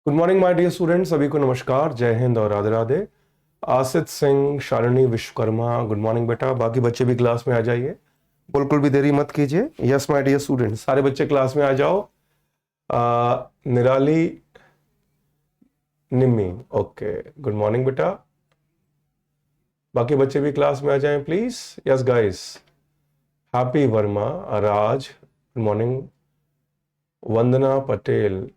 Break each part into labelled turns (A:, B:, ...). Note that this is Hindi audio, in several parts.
A: Good morning my dear student, सभी को नमस्कार, जय हिंद और राधे राधे। आसित सिंह, शालिनी विश्वकर्मा, गुड मॉर्निंग बेटा। बाकी बच्चे भी क्लास में आ जाइए, बिल्कुल भी देरी मत कीजिए। यस माय डियर स्टूडेंट, सारे बच्चे क्लास में आ जाओ। निराली, निम्मी, ओके, गुड मॉर्निंग बेटा। बाकी बच्चे भी क्लास में आ जाएं please. Yes guys, happy Verma, Raj, good morning. Vandana Patel,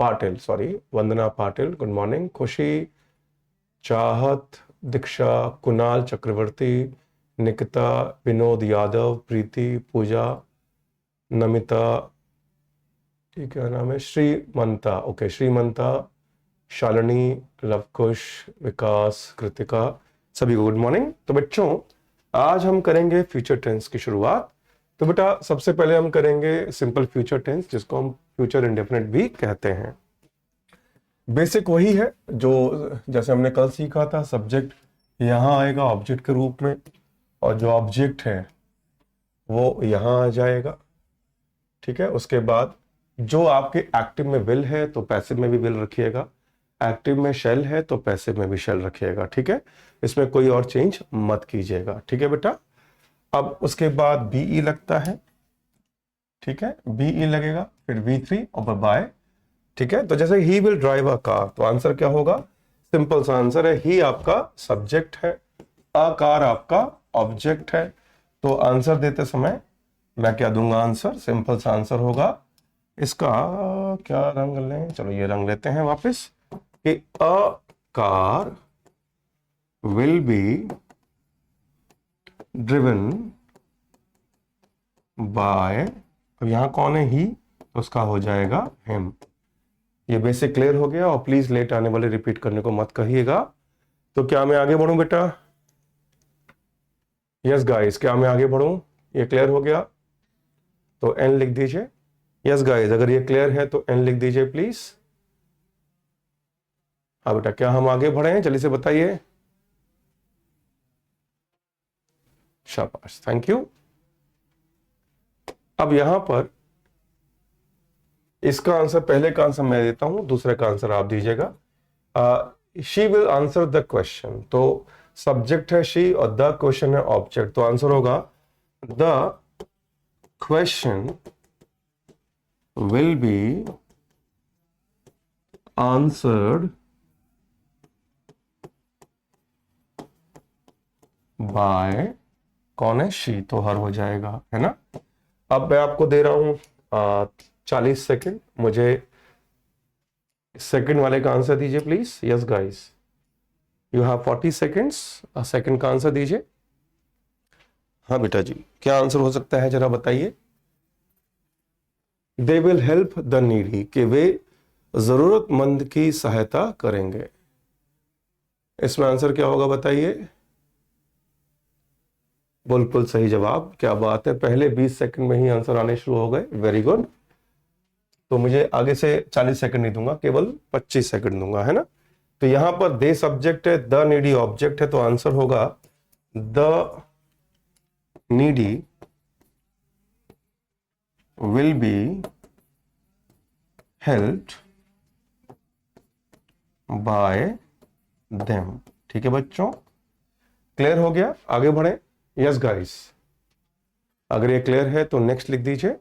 A: Patil, sorry, Vandana Patil, good morning. खुशी, चाहत, दीक्षा, कुणाल चक्रवर्ती, निकिता, विनोद यादव, प्रीति, पूजा, नमिता, ठीक है, नाम है श्रीमंता, ओके, श्रीमंता, शालिनी, लवकुश, विकास, कृतिका, सभी को गुड मॉर्निंग। तो बच्चों, आज हम करेंगे फ्यूचर टेंस की शुरुआत। तो बेटा, सबसे पहले हम करेंगे सिंपल फ्यूचर टेंस, जिसको हम फ्यूचर इंडेफिनिट भी कहते हैं। बेसिक वही है जो जैसे हमने कल सीखा था। सब्जेक्ट यहां आएगा ऑब्जेक्ट के रूप में, और जो ऑब्जेक्ट है वो यहां आ जाएगा। ठीक है, उसके बाद जो आपके एक्टिव में विल है तो पैसिव में भी विल रखिएगा, एक्टिव में शेल है तो पैसिव में भी शेल रखिएगा। ठीक है, इसमें कोई और चेंज मत कीजिएगा। ठीक है बेटा। अब उसके बाद बीई लगता है, ठीक है, बीई लगेगा, फिर V3 और बाय। ठीक है, तो जैसे he will drive a car, तो आंसर क्या होगा? सिंपल सा आंसर है, ही आपका सब्जेक्ट है, अ कार आपका ऑब्जेक्ट है। तो आंसर देते समय मैं क्या दूंगा? आंसर सिंपल सा आंसर होगा। इसका क्या रंग लें? चलो ये रंग लेते हैं वापस, कि a car will be driven by, अब यहां कौन है? ही, तो उसका हो जाएगा हिम। ये बेसिक क्लियर हो गया, और प्लीज लेट आने वाले रिपीट करने को मत कहिएगा। तो क्या मैं आगे बढ़ूं बेटा? यस गाइस, क्या मैं आगे बढ़ूं? ये क्लियर हो गया तो एन लिख दीजिए। यस गाइस, अगर ये क्लियर है तो एन लिख दीजिए प्लीज। हाँ बेटा, क्या हम आगे बढ़े हैं? जल्दी से बताइए। शाबाश, थैंक यू। अब यहां पर इसका आंसर, पहले का आंसर मैं देता हूं, दूसरे का आंसर आप दीजिएगा। She will answer the question, तो सब्जेक्ट है शी और द क्वेश्चन है ऑब्जेक्ट, तो आंसर होगा the question will be answered bye, कौन है? शी, तो हर हो जाएगा, है ना। अब मैं आपको दे रहा हूं 40 सेकंड, मुझे सेकंड वाले का आंसर दीजिए please. Yes guys, you have 40 seconds, second का आंसर दीजिए। हाँ बेटा जी, क्या आंसर हो सकता है जरा बताइए। They will help the needy, कि वे जरूरतमंद की सहायता करेंगे। इसमें आंसर क्या होगा बताइए। बिल्कुल सही जवाब, क्या बात है, पहले 20 सेकंड में ही आंसर आने शुरू हो गए, वेरी गुड। तो मुझे आगे से 40 सेकंड नहीं दूंगा, केवल 25 सेकंड दूंगा, है ना। तो यहां पर दे सब्जेक्ट है, द नीडी ऑब्जेक्ट है, तो आंसर होगा the needy will be helped bye them. ठीक है बच्चों, क्लियर हो गया? आगे बढ़े। यस गाइस, अगर ये क्लियर है तो नेक्स्ट लिख दीजिए।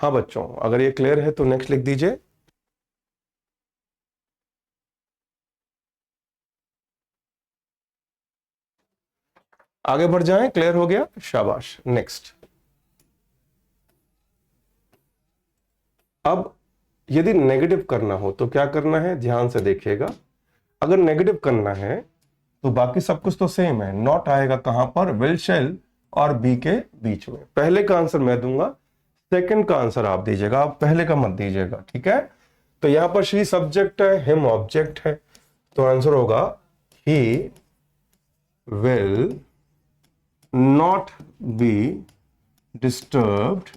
A: हाँ बच्चों, अगर ये क्लियर है तो नेक्स्ट लिख दीजिए। आगे बढ़ जाएं, क्लियर हो गया, शाबाश, नेक्स्ट। अब यदि नेगेटिव करना हो तो क्या करना है, ध्यान से देखिएगा। अगर नेगेटिव करना है तो बाकी सब कुछ तो सेम है, नॉट आएगा कहां पर? विल, शेल और बी के बीच में। पहले का आंसर मैं दूंगा, सेकंड का आंसर आप दीजिएगा, आप पहले का मत दीजिएगा, ठीक है। तो यहां पर शी सब्जेक्ट है, हिम ऑब्जेक्ट है, तो आंसर होगा he will not be disturbed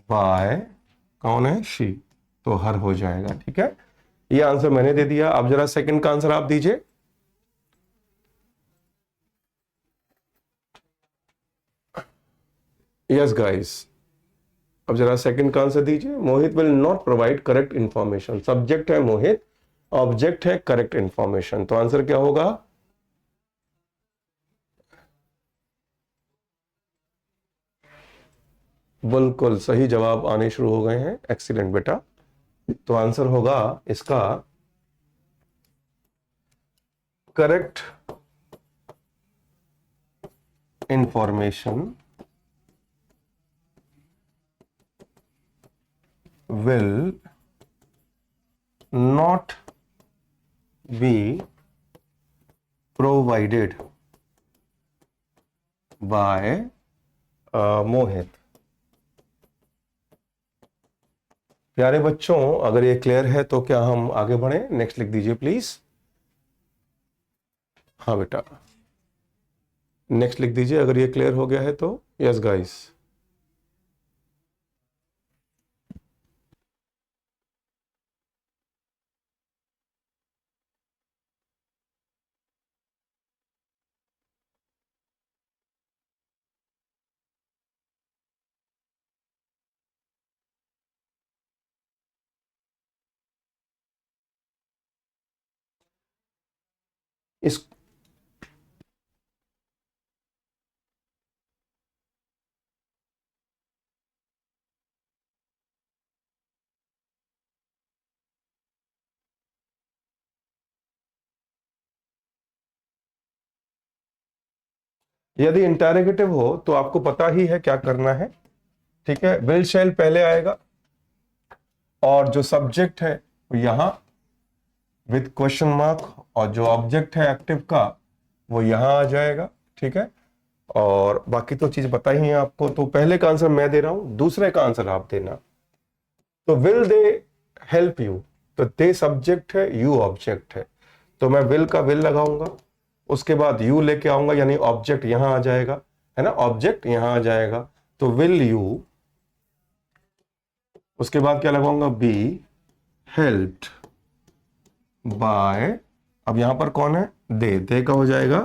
A: by, कौन है? शी, तो हर हो जाएगा। ठीक है, ये आंसर मैंने दे दिया। अब जरा सेकंड का आंसर आप दीजिए। यस गाइस, अब जरा सेकंड का आंसर दीजिए। Mohit will not provide correct information. Subject है मोहित, ऑब्जेक्ट है करेक्ट इंफॉर्मेशन, तो आंसर क्या होगा? बिल्कुल सही जवाब आने शुरू हो गए हैं, एक्सीलेंट बेटा। तो आंसर होगा इसका correct information will not be provided by मोहित। प्यारे बच्चों, अगर ये क्लियर है तो क्या हम आगे बढ़े? नेक्स्ट लिख दीजिए प्लीज। हाँ बेटा, नेक्स्ट लिख दीजिए अगर ये क्लियर हो गया है तो। Yes guys. इस यदि इंटरोगेटिव हो तो आपको पता ही है क्या करना है, ठीक है। विल शैल पहले आएगा और जो सब्जेक्ट है वो यहां विद क्वेश्चन मार्क, और जो ऑब्जेक्ट है एक्टिव का वो यहां आ जाएगा, ठीक है। और बाकी तो चीज पता ही है आपको। तो पहले का आंसर मैं दे रहा हूं, दूसरे का आंसर आप देना। तो विल दे हेल्प यू, तो दे सब्जेक्ट है, यू ऑब्जेक्ट है, तो मैं विल का विल लगाऊंगा, उसके बाद यू लेके आऊंगा, यानी ऑब्जेक्ट यहां आ जाएगा, है ना, ऑब्जेक्ट यहां आ जाएगा। तो विल यू, उसके बाद क्या लगाऊंगा? बी हेल्प्ड बाय, अब यहां पर कौन है? दे का हो जाएगा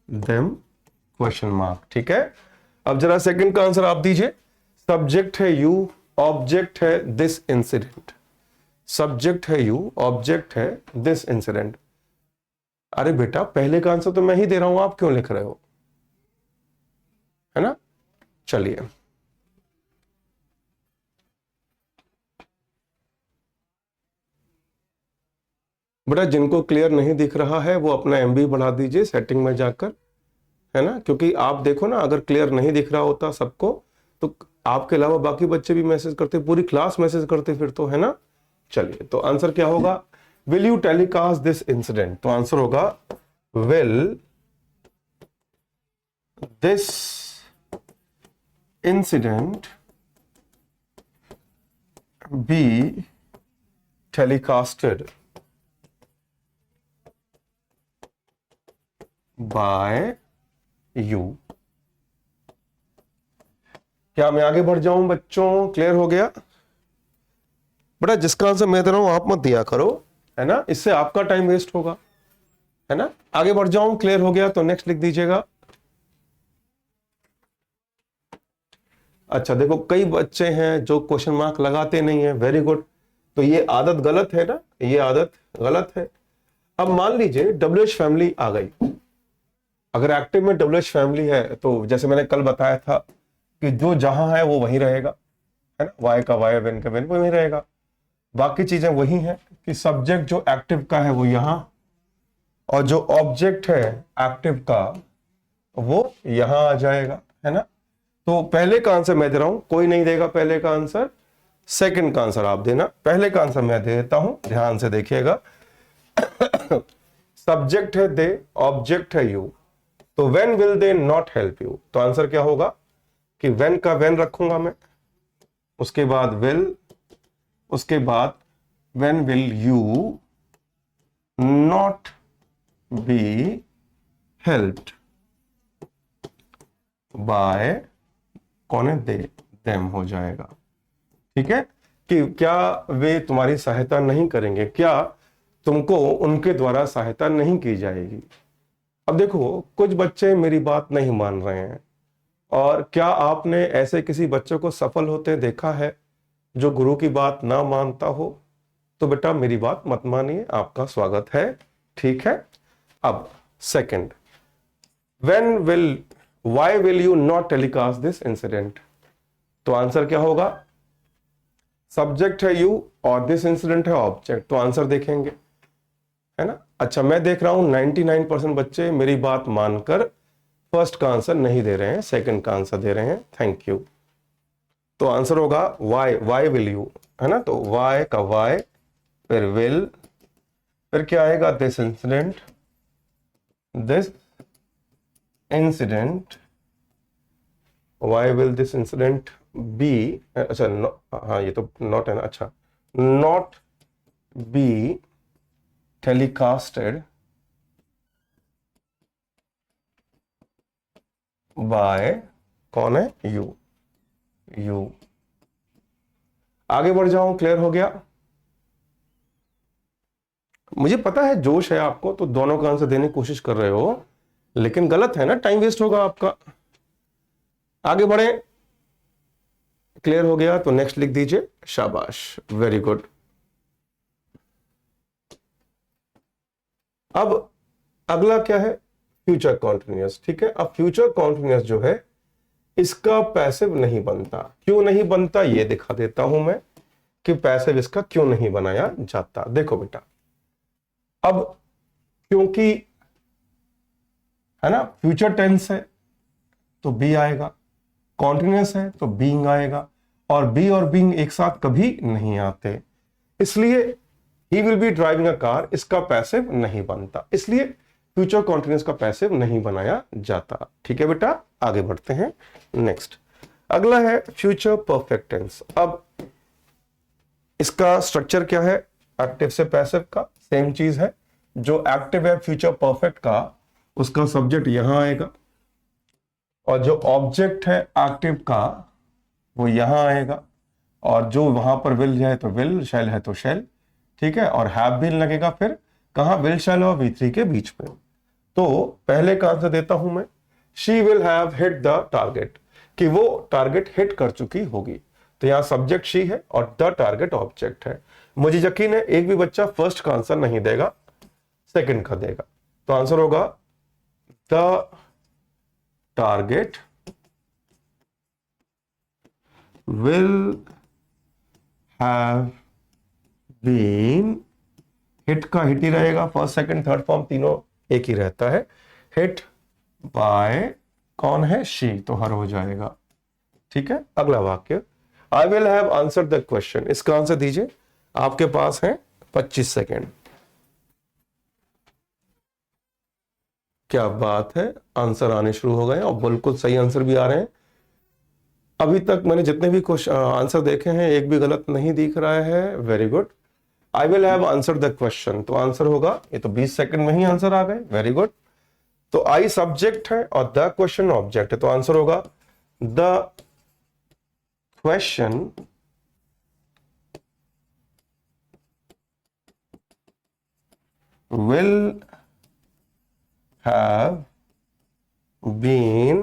A: देम क्वेश्चन मार्क, ठीक है। अब जरा सेकंड का आंसर आप दीजिए। सब्जेक्ट है यू, ऑब्जेक्ट है दिस इंसिडेंट। सब्जेक्ट है यू, ऑब्जेक्ट है दिस इंसिडेंट। अरे बेटा, पहले का आंसर तो मैं ही दे रहा हूं, आप क्यों लिख रहे हो? है ना। चलिए, बेटा जिनको क्लियर नहीं दिख रहा है वो अपना एमबी बढ़ा दीजिए सेटिंग में जाकर, है ना। क्योंकि आप देखो ना, अगर क्लियर नहीं दिख रहा होता सबको तो आपके अलावा बाकी बच्चे भी मैसेज करते, पूरी क्लास मैसेज करते फिर तो, है ना। चलिए, तो आंसर क्या होगा? Will you telecast this incident, तो आंसर होगा will this incident be telecasted by you. क्या मैं आगे बढ़ जाऊं बच्चों? क्लियर हो गया? बेटा जिसका आंसर मैं दे रहा हूं आप मत दिया करो, है ना, इससे आपका टाइम वेस्ट होगा, है ना। आगे बढ़ जाऊं? क्लियर हो गया तो नेक्स्ट लिख दीजिएगा। अच्छा देखो, कई बच्चे हैं जो क्वेश्चन मार्क लगाते नहीं है, वेरी गुड। तो ये आदत गलत है ना, ये आदत गलत है। अब मान लीजिए डब्ल्यूएच फैमिली आ गई, अगर एक्टिव में डब्ल्यूएच फैमिली है तो जैसे मैंने कल बताया था कि जो जहां है वो वहीं रहेगा, है ना, वाई का वाई, वेन का वेन वहीं रहेगा, बाकी चीजें वही हैं कि सब्जेक्ट जो एक्टिव का है वो यहां, और जो ऑब्जेक्ट है एक्टिव का वो यहां आ जाएगा, है ना। तो पहले का आंसर मैं दे रहा हूं, कोई नहीं देगा पहले का आंसर, सेकंड का आंसर आप देना। पहले का आंसर मैं दे देता हूं, ध्यान से देखिएगा। सब्जेक्ट है दे, ऑब्जेक्ट है यू, तो when will they not help you, तो आंसर क्या होगा कि व्हेन का व्हेन रखूंगा मैं, उसके बाद विल, उसके बाद when will you not be helped bye, कौन है? दे, देम हो जाएगा, ठीक है। कि क्या वे तुम्हारी सहायता नहीं करेंगे, क्या तुमको उनके द्वारा सहायता नहीं की जाएगी। अब देखो, कुछ बच्चे मेरी बात नहीं मान रहे हैं और क्या आपने ऐसे किसी बच्चे को सफल होते देखा है जो गुरु की बात ना मानता हो? तो बेटा मेरी बात मत मानिए, आपका स्वागत है, ठीक है। अब second, why will you not telecast this incident? तो आंसर क्या होगा? सब्जेक्ट है यू और दिस इंसिडेंट है ऑब्जेक्ट, तो आंसर देखेंगे, है ना। अच्छा, मैं देख रहा हूं 99% बच्चे मेरी बात मानकर फर्स्ट का आंसर नहीं दे रहे हैं, सेकंड का आंसर दे रहे हैं, थैंक यू। तो आंसर होगा वाई विल यू, है ना। तो वाई का वाई, फिर विल, फिर क्या आएगा? This incident, why will this incident be, अच्छा हाँ ये तो नॉट है ना, अच्छा, नॉट बी टेलीकास्टेड बाय, कौन है? यू। आगे बढ़ जाऊं, क्लियर हो गया? मुझे पता है जोश है आपको, तो दोनों का आंसर देने की कोशिश कर रहे हो, लेकिन गलत है ना, टाइम वेस्ट होगा आपका। आगे बढ़े, क्लियर हो गया तो नेक्स्ट लिख दीजिए, शाबाश, वेरी गुड। अब अगला क्या है? फ्यूचर कॉन्टिन्यूअस, ठीक है। अब फ्यूचर कॉन्टिन्यूअस जो है इसका पैसिव नहीं बनता। क्यों नहीं बनता ये दिखा देता हूं मैं कि पैसिव इसका क्यों नहीं बनाया जाता। देखो बेटा, अब क्योंकि है ना फ्यूचर टेंस है तो बी आएगा, कॉन्टिन्यूअस है तो बीइंग आएगा, और बी और बीइंग एक साथ कभी नहीं आते, इसलिए he will be driving a car, इसका पैसिव नहीं बनता, इसलिए फ्यूचर कॉन्टिन्यूअस का पैसिव नहीं बनाया जाता। ठीक है बेटा, आगे बढ़ते हैं। नेक्स्ट अगला है फ्यूचर परफेक्ट टेंस। अब इसका स्ट्रक्चर क्या है? एक्टिव से पैसिव का सेम चीज है। जो एक्टिव है फ्यूचर परफेक्ट का, उसका सब्जेक्ट यहां आएगा, और जो ऑब्जेक्ट है एक्टिव का वो यहां आएगा, और जो वहां पर विल है तो विल, शैल है तो शैल, ठीक है। और हैव बीन लगेगा फिर कहां? विल, शैल और V3 के बीच में। तो पहले का आंसर देता हूं मैं, she will have hit the target, कि वो टारगेट हिट कर चुकी होगी। तो यहां सब्जेक्ट शी है और द टारगेट ऑब्जेक्ट है। मुझे यकीन है एक भी बच्चा फर्स्ट का आंसर नहीं देगा, सेकंड का देगा। तो आंसर होगा the target will have been, hit का हिट ही रहेगा, फर्स्ट सेकंड थर्ड फॉर्म तीनों एक ही रहता है, हिट बाय, कौन है? शी, तो हर हो जाएगा। ठीक है, अगला वाक्य, I will have answer the question. इसका आंसर दीजिए, आपके पास है 25 सेकेंड। क्या बात है, आंसर आने शुरू हो गए और बिल्कुल सही आंसर भी आ रहे हैं। अभी तक मैंने जितने भी आंसर देखे हैं एक भी गलत नहीं दिख रहा है, very good. I will have answer the question, तो आंसर होगा, ये तो 20 सेकंड में ही आंसर आ गए, वेरी गुड। तो आई सब्जेक्ट है और द क्वेश्चन ऑब्जेक्ट है, तो आंसर होगा the question will have been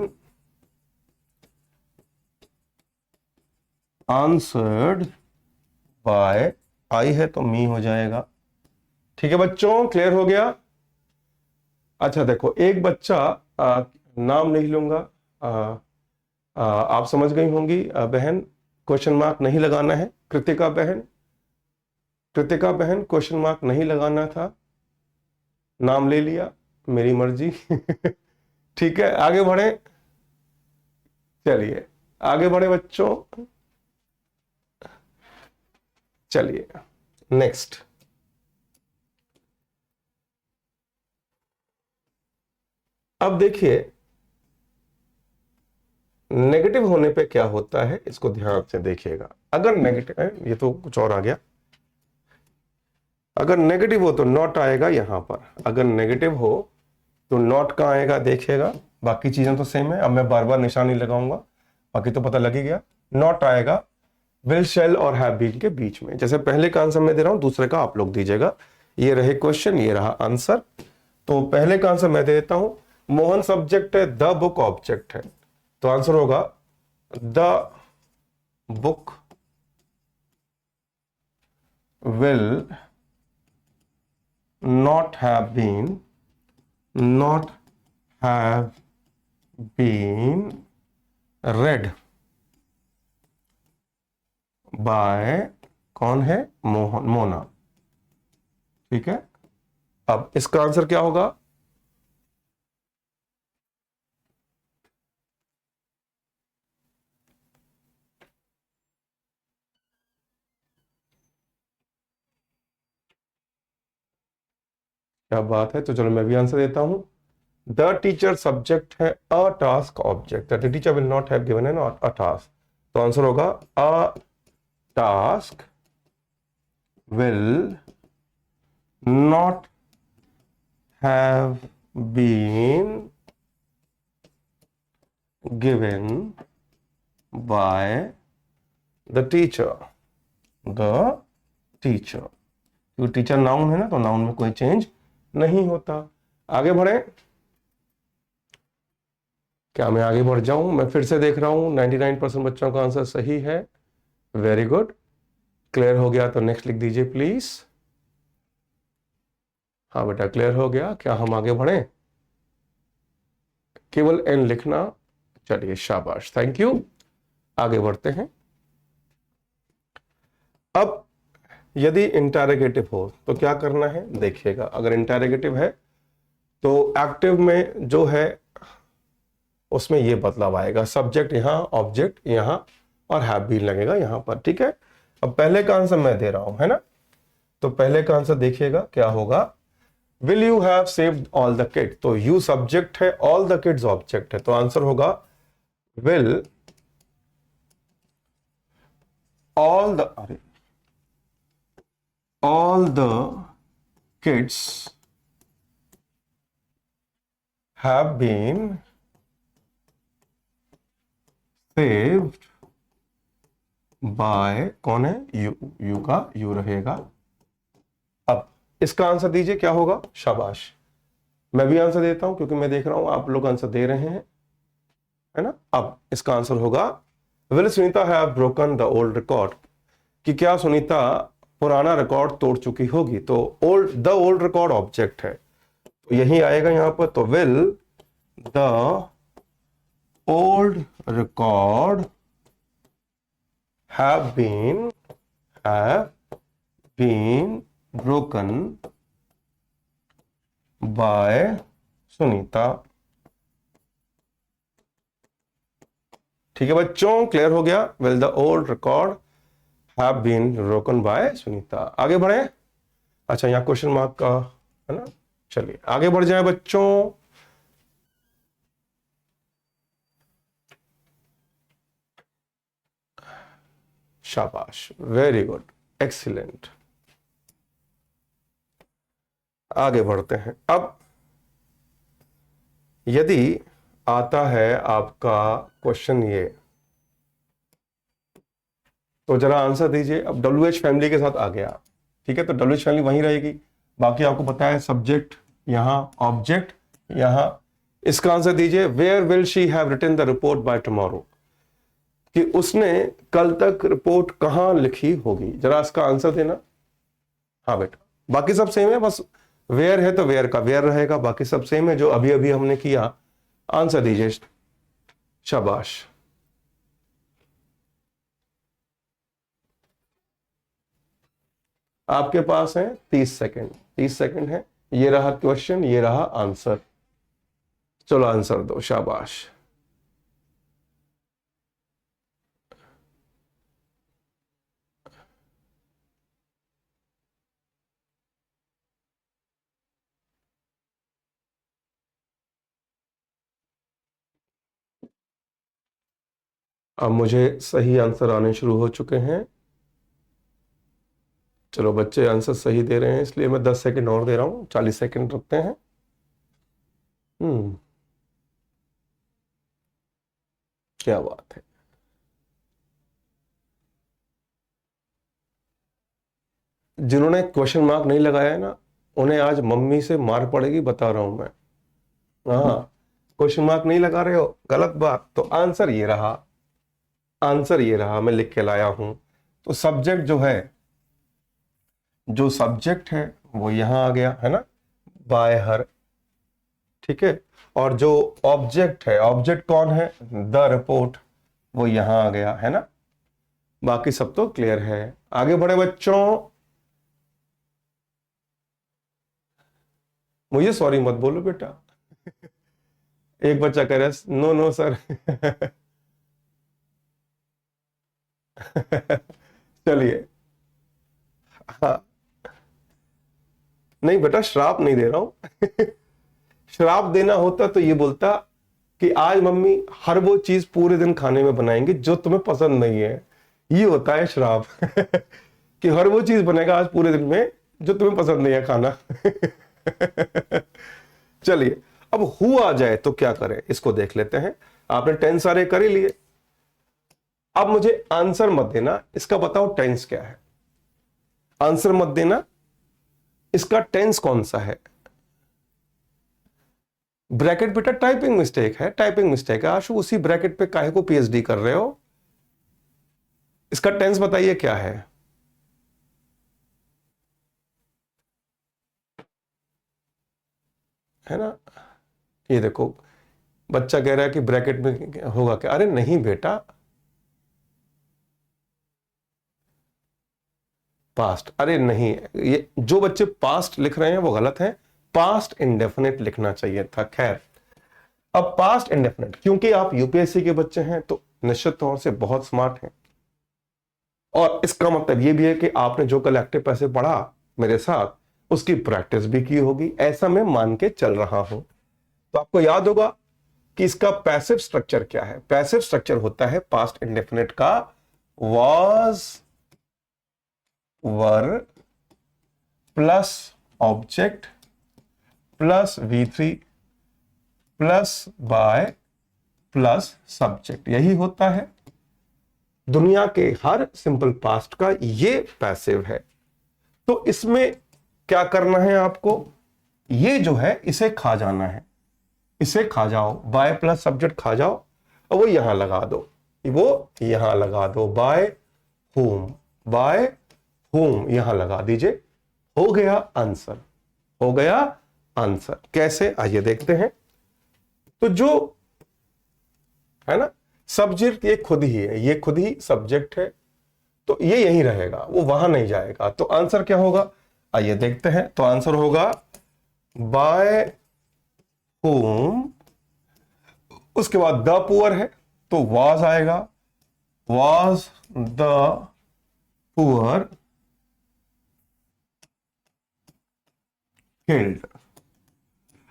A: answered by, आई है तो मी हो जाएगा। ठीक है बच्चों, क्लियर हो गया? अच्छा देखो, एक बच्चा नाम नहीं लूंगा, आप समझ गई होंगी बहन, क्वेश्चन मार्क नहीं लगाना है। कृतिका बहन क्वेश्चन मार्क नहीं लगाना था, नाम ले लिया, मेरी मर्जी। ठीक है, आगे बढ़े, चलिए आगे बढ़े बच्चों, चलिए नेक्स्ट। अब देखिए नेगेटिव होने पे क्या होता है, इसको ध्यान से देखिएगा। अगर नेगेटिव है, ये तो कुछ और आ गया, अगर नेगेटिव हो तो नॉट आएगा यहां पर, अगर नेगेटिव हो तो नॉट का आएगा, देखिएगा। बाकी चीजें तो सेम है, अब मैं बार बार निशान नहीं लगाऊंगा, बाकी तो पता लग ही गया। नॉट आएगा विल, शैल और हैव बीन के बीच में। जैसे पहले का आंसर मैं दे रहा हूं, दूसरे का आप लोग दीजिएगा। ये रहे क्वेश्चन, ये रहा आंसर। तो पहले का आंसर मैं दे देता हूं, मोहन सब्जेक्ट है, द बुक ऑब्जेक्ट है। तो आंसर होगा the book will not have been read by कौन है? मोना। ठीक है, अब इसका आंसर क्या होगा? क्या बात है, तो चलो मैं भी आंसर देता हूं। द टीचर सब्जेक्ट है, a task object. The teacher will not have given an a task, तो आंसर होगा a task will not have been given by the teacher. क्योंकि टीचर नाउन है ना, तो नाउन में कोई चेंज नहीं होता। आगे बढ़े, क्या मैं आगे बढ़ जाऊं? मैं फिर से देख रहा हूं 99% बच्चों का आंसर सही है। वेरी गुड, क्लियर हो गया तो नेक्स्ट लिख दीजिए प्लीज। हाँ बेटा, क्लियर हो गया। क्या हम आगे बढ़े? केवल एन लिखना। चलिए शाबाश, थैंक यू। आगे बढ़ते हैं। अब यदि इंटरोगेटिव हो तो क्या करना है देखिएगा। अगर इंटरोगेटिव है तो एक्टिव में जो है उसमें ये बदलाव आएगा, सब्जेक्ट यहां, ऑब्जेक्ट यहां, और हैव बीन लगेगा यहां पर। ठीक है, अब पहले का आंसर मैं दे रहा हूं, है ना, तो पहले का आंसर देखिएगा क्या होगा। Will you have saved all the kid, तो यू सब्जेक्ट है, ऑल द किड्स ऑब्जेक्ट है, तो आंसर होगा will all the kids have been saved by कौन है? यू का यू रहेगा। अब इसका आंसर दीजिए क्या होगा? शाबाश, मैं भी आंसर देता हूं क्योंकि मैं देख रहा हूं आप लोग आंसर दे रहे हैं, है ना। अब इसका आंसर होगा will Sunita have broken the old record, कि क्या सुनीता पुराना रिकॉर्ड तोड़ चुकी होगी। तो द ओल्ड रिकॉर्ड ऑब्जेक्ट है, तो यही आएगा यहां पर। तो will the old record have been broken by Sunita. ठीक है बच्चों, क्लियर हो गया। Will the old record have been broken by Sunita. आगे बढ़े। अच्छा, यहाँ क्वेश्चन मार्क का है ना, चलिए आगे बढ़ जाए बच्चों। शाबाश, वेरी गुड, एक्सीलेंट। आगे बढ़ते हैं। अब यदि आता है आपका क्वेश्चन ये, तो जरा आंसर दीजिए। अब WH फैमिली के साथ आ गया, ठीक है, तो WH फैमिली वहीं रहेगी। बाकी आपको पता है सब्जेक्ट यहां, ऑब्जेक्ट यहां। इसका आंसर दीजिए। Where will she have written the report by tomorrow, कि उसने कल तक रिपोर्ट कहां लिखी होगी। जरा इसका आंसर देना। हाँ बेटा, बाकी सब सेम है, बस वेयर है तो वेयर का वेयर रहेगा, बाकी सब सेम है जो अभी अभी हमने किया। आंसर दीजिए। शाबाश, आपके पास है 30 सेकंड। 30 सेकंड है। ये रहा क्वेश्चन, ये रहा आंसर। चलो आंसर दो, शाबाश। अब मुझे सही आंसर आने शुरू हो चुके हैं। चलो बच्चे आंसर सही दे रहे हैं, इसलिए मैं 10 सेकंड और दे रहा हूं। 40 सेकंड रखते हैं। क्या बात है। जिन्होंने क्वेश्चन मार्क नहीं लगाया है ना, उन्हें आज मम्मी से मार पड़ेगी, बता रहा हूं मैं। हाँ, क्वेश्चन मार्क नहीं लगा रहे हो, गलत बात। तो आंसर ये रहा, आंसर ये रहा, मैं लिख के लाया हूं। तो सब्जेक्ट जो है, जो सब्जेक्ट है वो यहां आ गया है ना, बाय हर, ठीक है। और जो ऑब्जेक्ट है, ऑब्जेक्ट कौन है, द रिपोर्ट, वो यहां आ गया है ना। बाकी सब तो क्लियर है। आगे बढ़े बच्चों। मुझे सॉरी मत बोलो बेटा। एक बच्चा कह रहा है नो नो सर। चलिए, हाँ, नहीं बेटा श्राप नहीं दे रहा हूं। श्राप देना होता तो ये बोलता कि आज मम्मी हर वो चीज पूरे दिन खाने में बनाएंगे जो तुम्हें पसंद नहीं है। ये होता है श्राप। कि हर वो चीज बनेगा आज पूरे दिन में जो तुम्हें पसंद नहीं है खाना। चलिए, अब हु आ जाए तो क्या करें, इसको देख लेते हैं। आपने टेंस सारे कर ही लिए। अब मुझे आंसर मत देना, इसका बताओ टेंस क्या है। आंसर मत देना, इसका टेंस कौन सा है। ब्रैकेट बेटा टाइपिंग मिस्टेक है, टाइपिंग मिस्टेक है। आशु उसी ब्रैकेट पे काहे को पीएचडी कर रहे हो। इसका टेंस बताइए क्या है। है ना, ये देखो बच्चा कह रहा है कि ब्रैकेट में होगा क्या। अरे नहीं बेटा, पास्ट, अरे नहीं, ये जो बच्चे पास्ट लिख रहे हैं वो गलत है। पास्ट इंडेफिनिट लिखना चाहिए था। खैर, अब पास्ट इंडेफिनिट, क्योंकि आप यूपीएससी के बच्चे हैं तो निश्चित तौर से बहुत स्मार्ट हैं, और इसका मतलब ये भी है कि आपने जो कलेक्टिव पैसे पढ़ा मेरे साथ उसकी प्रैक्टिस भी की होगी, ऐसा मैं मान के चल रहा हूं। तो आपको याद होगा कि इसका पैसिव स्ट्रक्चर क्या है। पैसिव स्ट्रक्चर होता है पास्ट इंडेफिनिट का was, were plus object plus V3 plus by plus subject, यही होता है दुनिया के हर सिंपल पास्ट का। ये पैसिव है। तो इसमें क्या करना है आपको, ये जो है इसे खा जाना है, इसे खा जाओ, बाय प्लस सब्जेक्ट खा जाओ और वो यहां लगा दो, वो यहां लगा दो, बाय होम, बाय होम यहां लगा दीजिए। हो गया आंसर, हो गया आंसर। कैसे, आइए देखते हैं। तो जो है ना सब्जेक्ट, ये खुद ही है, ये खुद ही सब्जेक्ट है, तो ये यहीं रहेगा, वो वहां नहीं जाएगा। तो आंसर क्या होगा, आइए देखते हैं। तो आंसर होगा बाय होम, उसके बाद द पुअर है तो वाज आएगा, वाज द पुअर किल्ड।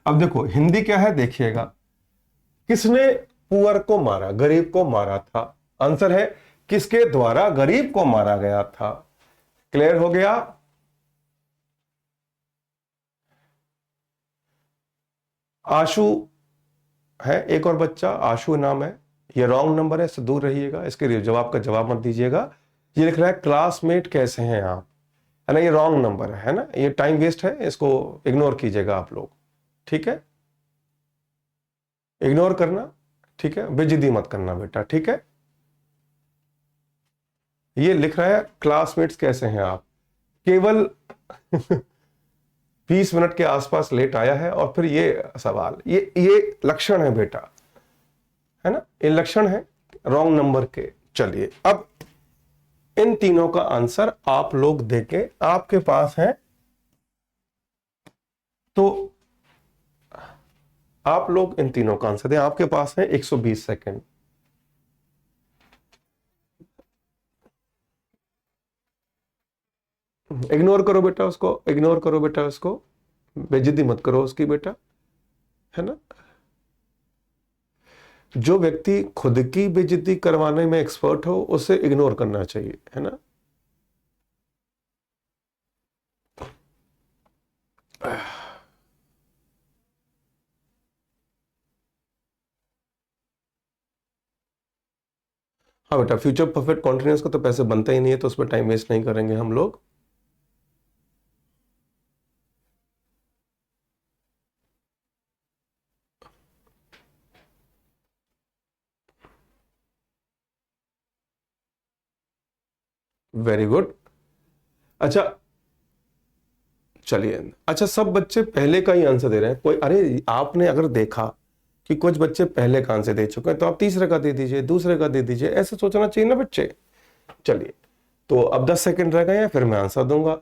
A: अब देखो हिंदी क्या है देखिएगा, किसने पुअर को मारा, गरीब को मारा था। आंसर है किसके द्वारा गरीब को मारा गया था। क्लियर हो गया। आशु है एक और बच्चा, आशु नाम है, ये रॉन्ग नंबर है, इससे दूर रहिएगा, इसके जवाब का जवाब मत दीजिएगा। ये लिख रहा है क्लासमेट कैसे हैं आप, है ना, ये रॉन्ग नंबर है ना, ये टाइम वेस्ट है, इसको इग्नोर कीजिएगा आप लोग, ठीक है, इग्नोर करना, ठीक है, बेजिद्दी मत करना बेटा, ठीक है। ये लिख रहा है क्लासमेट्स कैसे हैं आप, केवल 20 मिनट के आसपास लेट आया है और फिर ये सवाल, ये लक्षण है बेटा, है ना, ये लक्षण है रॉन्ग नंबर के। चलिए, अब इन तीनों का आंसर आप लोग देके, आपके पास है तो आप लोग इन तीनों का आंसर दें। आपके पास है 120 सेकेंड। इग्नोर करो बेटा उसको, इग्नोर करो बेटा उसको, बेइज्जती मत करो उसकी बेटा, है ना। जो व्यक्ति खुद की बेइज्जती करवाने में एक्सपर्ट हो उसे इग्नोर करना चाहिए, है ना। हाँ बेटा, फ्यूचर परफेक्ट कॉन्टिन्यूस को तो पैसे बनते ही नहीं है, तो उसमें टाइम वेस्ट नहीं करेंगे हम लोग। Very good. अच्छा चलिए, अच्छा सब बच्चे पहले का ही आंसर दे रहे हैं। कोई, अरे आपने अगर देखा कि कुछ बच्चे पहले का आंसर दे चुके हैं तो आप तीसरे का दे दीजिए, दूसरे का दे दीजिए, ऐसे सोचना चाहिए ना बच्चे। चलिए, तो अब 10 सेकंड रह गए हैं, फिर मैं आंसर दूंगा।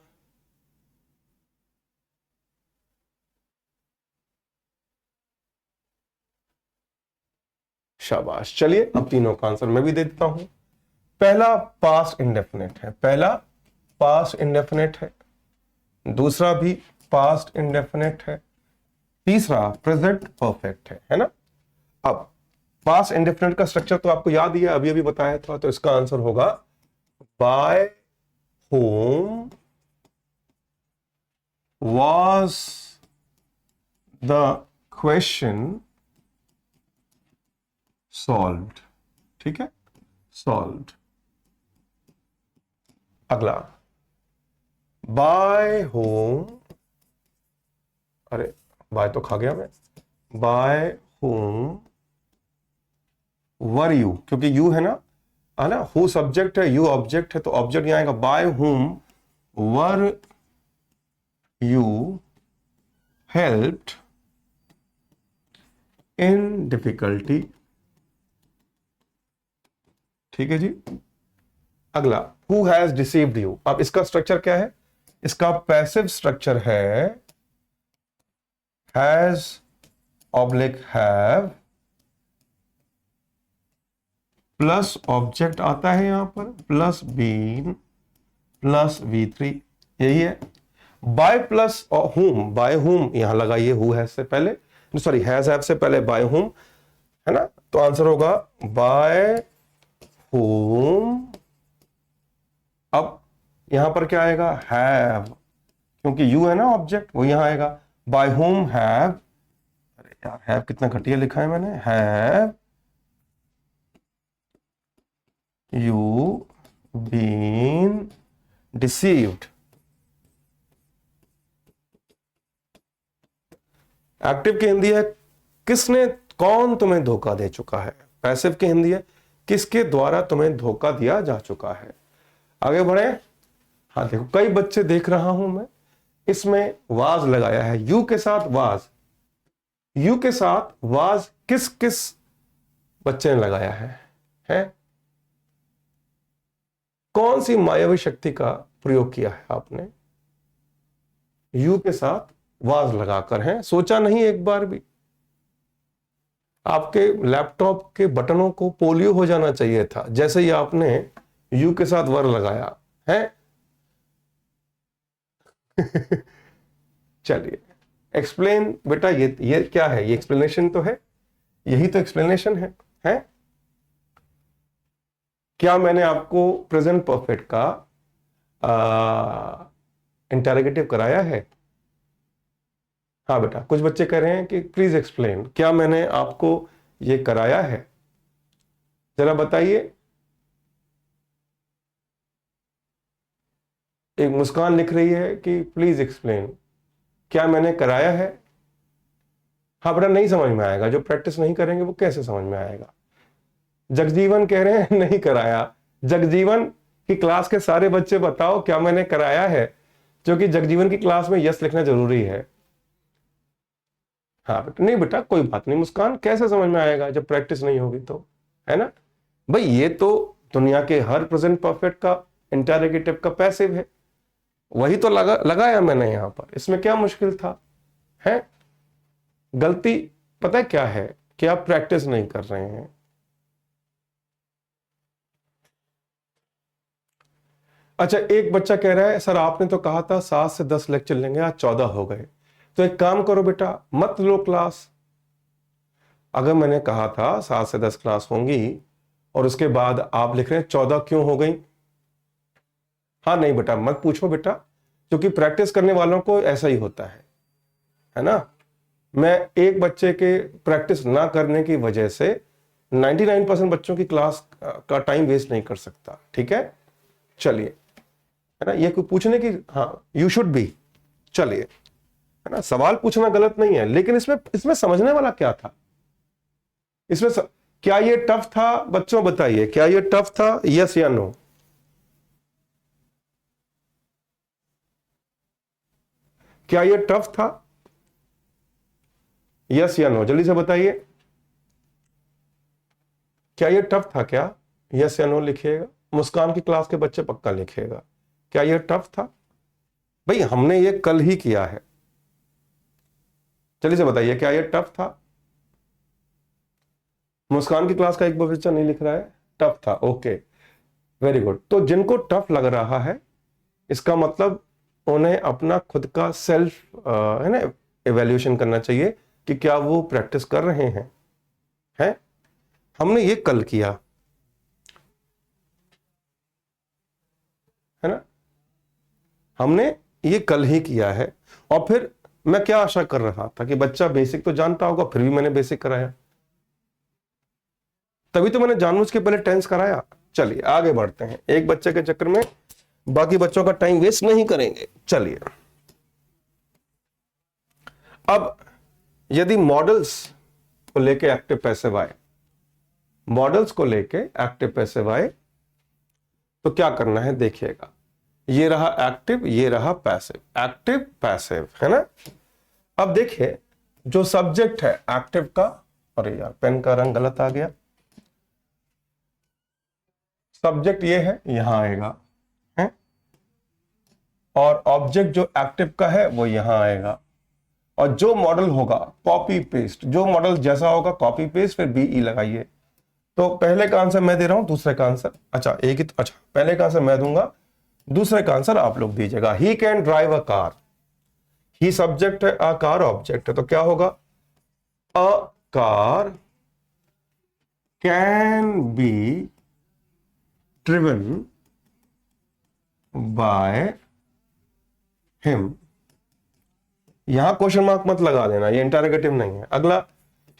A: शाबाश। चलिए, अब तीनों का आंसर मैं भी दे देता हूं। पहला पास्ट इंडेफिनिट है, पहला पास्ट इंडेफिनिट है, दूसरा भी पास्ट इंडेफिनिट है, तीसरा प्रेजेंट परफेक्ट है ना। अब पास्ट इंडेफिनिट का स्ट्रक्चर तो आपको याद ही है, अभी अभी बताया था, तो इसका आंसर होगा bye whom was the question solved। ठीक है, solved। अगला, by whom, अरे बाय तो खा गया मैं, by whom were you, क्योंकि you है ना, who सब्जेक्ट है, you ऑब्जेक्ट है, तो ऑब्जेक्ट यहां आएगा। by whom were you helped in difficulty। ठीक है जी। अगला, who has deceived you। अब इसका स्ट्रक्चर क्या है? इसका पैसिव स्ट्रक्चर है has oblique have plus object आता है यहां पर प्लस बीन प्लस V3, यही है। By plus whom, by whom यहां लगाइए, who has से पहले, सॉरी हैज हैव से पहले बाय whom है ना, तो आंसर होगा बाय whom। अब यहां पर क्या आएगा? हैव, क्योंकि यू है ना ऑब्जेक्ट, वो यहां आएगा। बाय whom हैव, अरे यार हैव कितना घटिया लिखा है मैंने, have you been deceived. Active की हिंदी है किसने, कौन तुम्हें धोखा दे चुका है। पैसिव की हिंदी है किसके द्वारा तुम्हें धोखा दिया जा चुका है। आगे बढ़े। हाँ देखो, कई बच्चे देख रहा हूं मैं, इसमें वाज लगाया है, यू के साथ वाज, यू के साथ वाज किस किस बच्चे ने लगाया है? कौन सी मायावी शक्ति का प्रयोग किया है आपने? यू के साथ वाज लगाकर है, सोचा नहीं एक बार भी? आपके लैपटॉप के बटनों को पोलियो हो जाना चाहिए था जैसे ही आपने यू के साथ वर लगाया है। चलिए, एक्सप्लेन बेटा, ये क्या है? ये एक्सप्लेनेशन तो है, यही तो एक्सप्लेनेशन है? क्या मैंने आपको प्रेजेंट परफेक्ट का इंटरोगेटिव कराया है? हाँ बेटा, कुछ बच्चे कह रहे हैं कि प्लीज एक्सप्लेन, क्या मैंने आपको ये कराया है? जरा बताइए। एक मुस्कान लिख रही है कि प्लीज एक्सप्लेन, क्या मैंने कराया है? हाँ बेटा, नहीं समझ में आएगा, जो प्रैक्टिस नहीं करेंगे वो कैसे समझ में आएगा। जगजीवन कह रहे हैं नहीं कराया। जगजीवन की क्लास के सारे बच्चे बताओ क्या मैंने कराया है, क्योंकि जगजीवन की क्लास में यस लिखना जरूरी है। हाँ बेटा, नहीं बेटा कोई बात नहीं मुस्कान, कैसे समझ में आएगा जब प्रैक्टिस नहीं होगी तो, है ना भाई। ये तो दुनिया के हर प्रेजेंट परफेक्ट का इंटरोगेटिव का पैसिव है, वही तो लगाया मैंने यहां पर, इसमें क्या मुश्किल था? है गलती पता है क्या है कि आप प्रैक्टिस नहीं कर रहे हैं। अच्छा, एक बच्चा कह रहा है सर आपने तो कहा था 7 से 10 लेक्चर लेंगे, आज 14 हो गए। तो एक काम करो बेटा, मत लो क्लास। अगर मैंने कहा था 7 से 10 क्लास होंगी और उसके बाद आप लिख रहे हैं 14 क्यों हो गई? हाँ नहीं बेटा मत पूछो बेटा, क्योंकि प्रैक्टिस करने वालों को ऐसा ही होता है ना। मैं एक बच्चे के प्रैक्टिस ना करने की वजह से 99% बच्चों की क्लास का टाइम वेस्ट नहीं कर सकता। ठीक है, चलिए, है ना, ये कोई पूछने की, हाँ यू शुड बी। चलिए, है ना, सवाल पूछना गलत नहीं है, लेकिन इसमें समझने वाला क्या था? क्या ये टफ था? बच्चों बताइए, क्या ये टफ था, यस या नो? क्या ये टफ था? यस या नो, जल्दी से बताइए, क्या ये टफ था? क्या यस या नो लिखिएगा। मुस्कान की क्लास के बच्चे पक्का लिखिएगा, क्या ये टफ था? भाई हमने ये कल ही किया है, जल्दी से बताइए, क्या ये टफ था? मुस्कान की क्लास का एक बच्चा नहीं लिख रहा है, टफ था, ओके वेरी गुड। तो जिनको टफ लग रहा है, इसका मतलब उन्हें अपना खुद का सेल्फ है ना एवेल्यूएशन करना चाहिए कि क्या वो प्रैक्टिस कर रहे हैं? हमने ये कल किया है ना, हमने ये कल ही किया है। और फिर मैं क्या आशा कर रहा था कि बच्चा बेसिक तो जानता होगा, फिर भी मैंने बेसिक कराया, तभी तो मैंने जानबूझ के पहले टेंस कराया। चलिए आगे बढ़ते हैं, एक बच्चे के चक्कर में बाकी बच्चों का टाइम वेस्ट नहीं करेंगे। चलिए अब यदि मॉडल्स को लेके एक्टिव पैसिव आए, मॉडल्स को लेके एक्टिव पैसिव आए, तो क्या करना है देखिएगा, ये रहा एक्टिव, ये रहा पैसिव, एक्टिव पैसिव है ना। अब देखिए जो सब्जेक्ट है एक्टिव का, अरे यार पेन का रंग गलत आ गया, सब्जेक्ट ये है, यहां आएगा है, और ऑब्जेक्ट जो एक्टिव का है वो यहां आएगा, और जो मॉडल होगा कॉपी पेस्ट, जो मॉडल जैसा होगा कॉपी पेस्ट, फिर बीई लगाइए। तो पहले का आंसर मैं दे रहा हूं, दूसरे का आंसर, अच्छा एक ही, अच्छा पहले का आंसर मैं दूंगा, दूसरे का आंसर आप लोग दीजिएगा। He can drive a car, he subject है, अ कार ऑब्जेक्ट है, तो क्या होगा, a car can be driven by him. यहां क्वेश्चन मार्क मत लगा देना, ये इंटरोगेटिव नहीं है। अगला,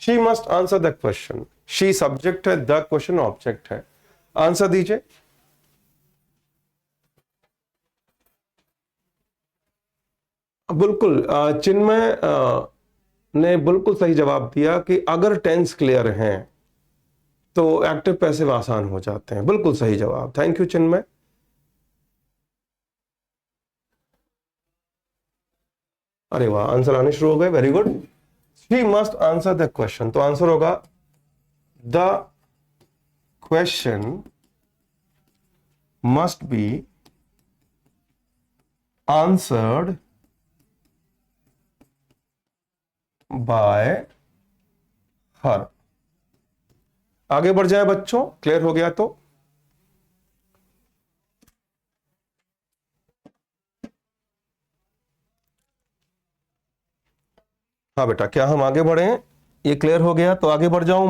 A: she must answer the question, she subject है, द क्वेश्चन ऑब्जेक्ट है, आंसर दीजिए। बिल्कुल चिन्मय ने बिल्कुल सही जवाब दिया कि अगर टेंस क्लियर हैं तो एक्टिव पैसिव आसान हो जाते हैं, बिल्कुल सही जवाब, थैंक यू चिन्मय। अरे वाह, आंसर आने शुरू हो गए, very good. She must answer the question, तो आंसर होगा the question must be answered bye हर। आगे बढ़ जाए बच्चों, क्लियर हो गया तो? हाँ बेटा, क्या हम आगे बढ़े? ये क्लियर हो गया तो आगे बढ़ जाऊं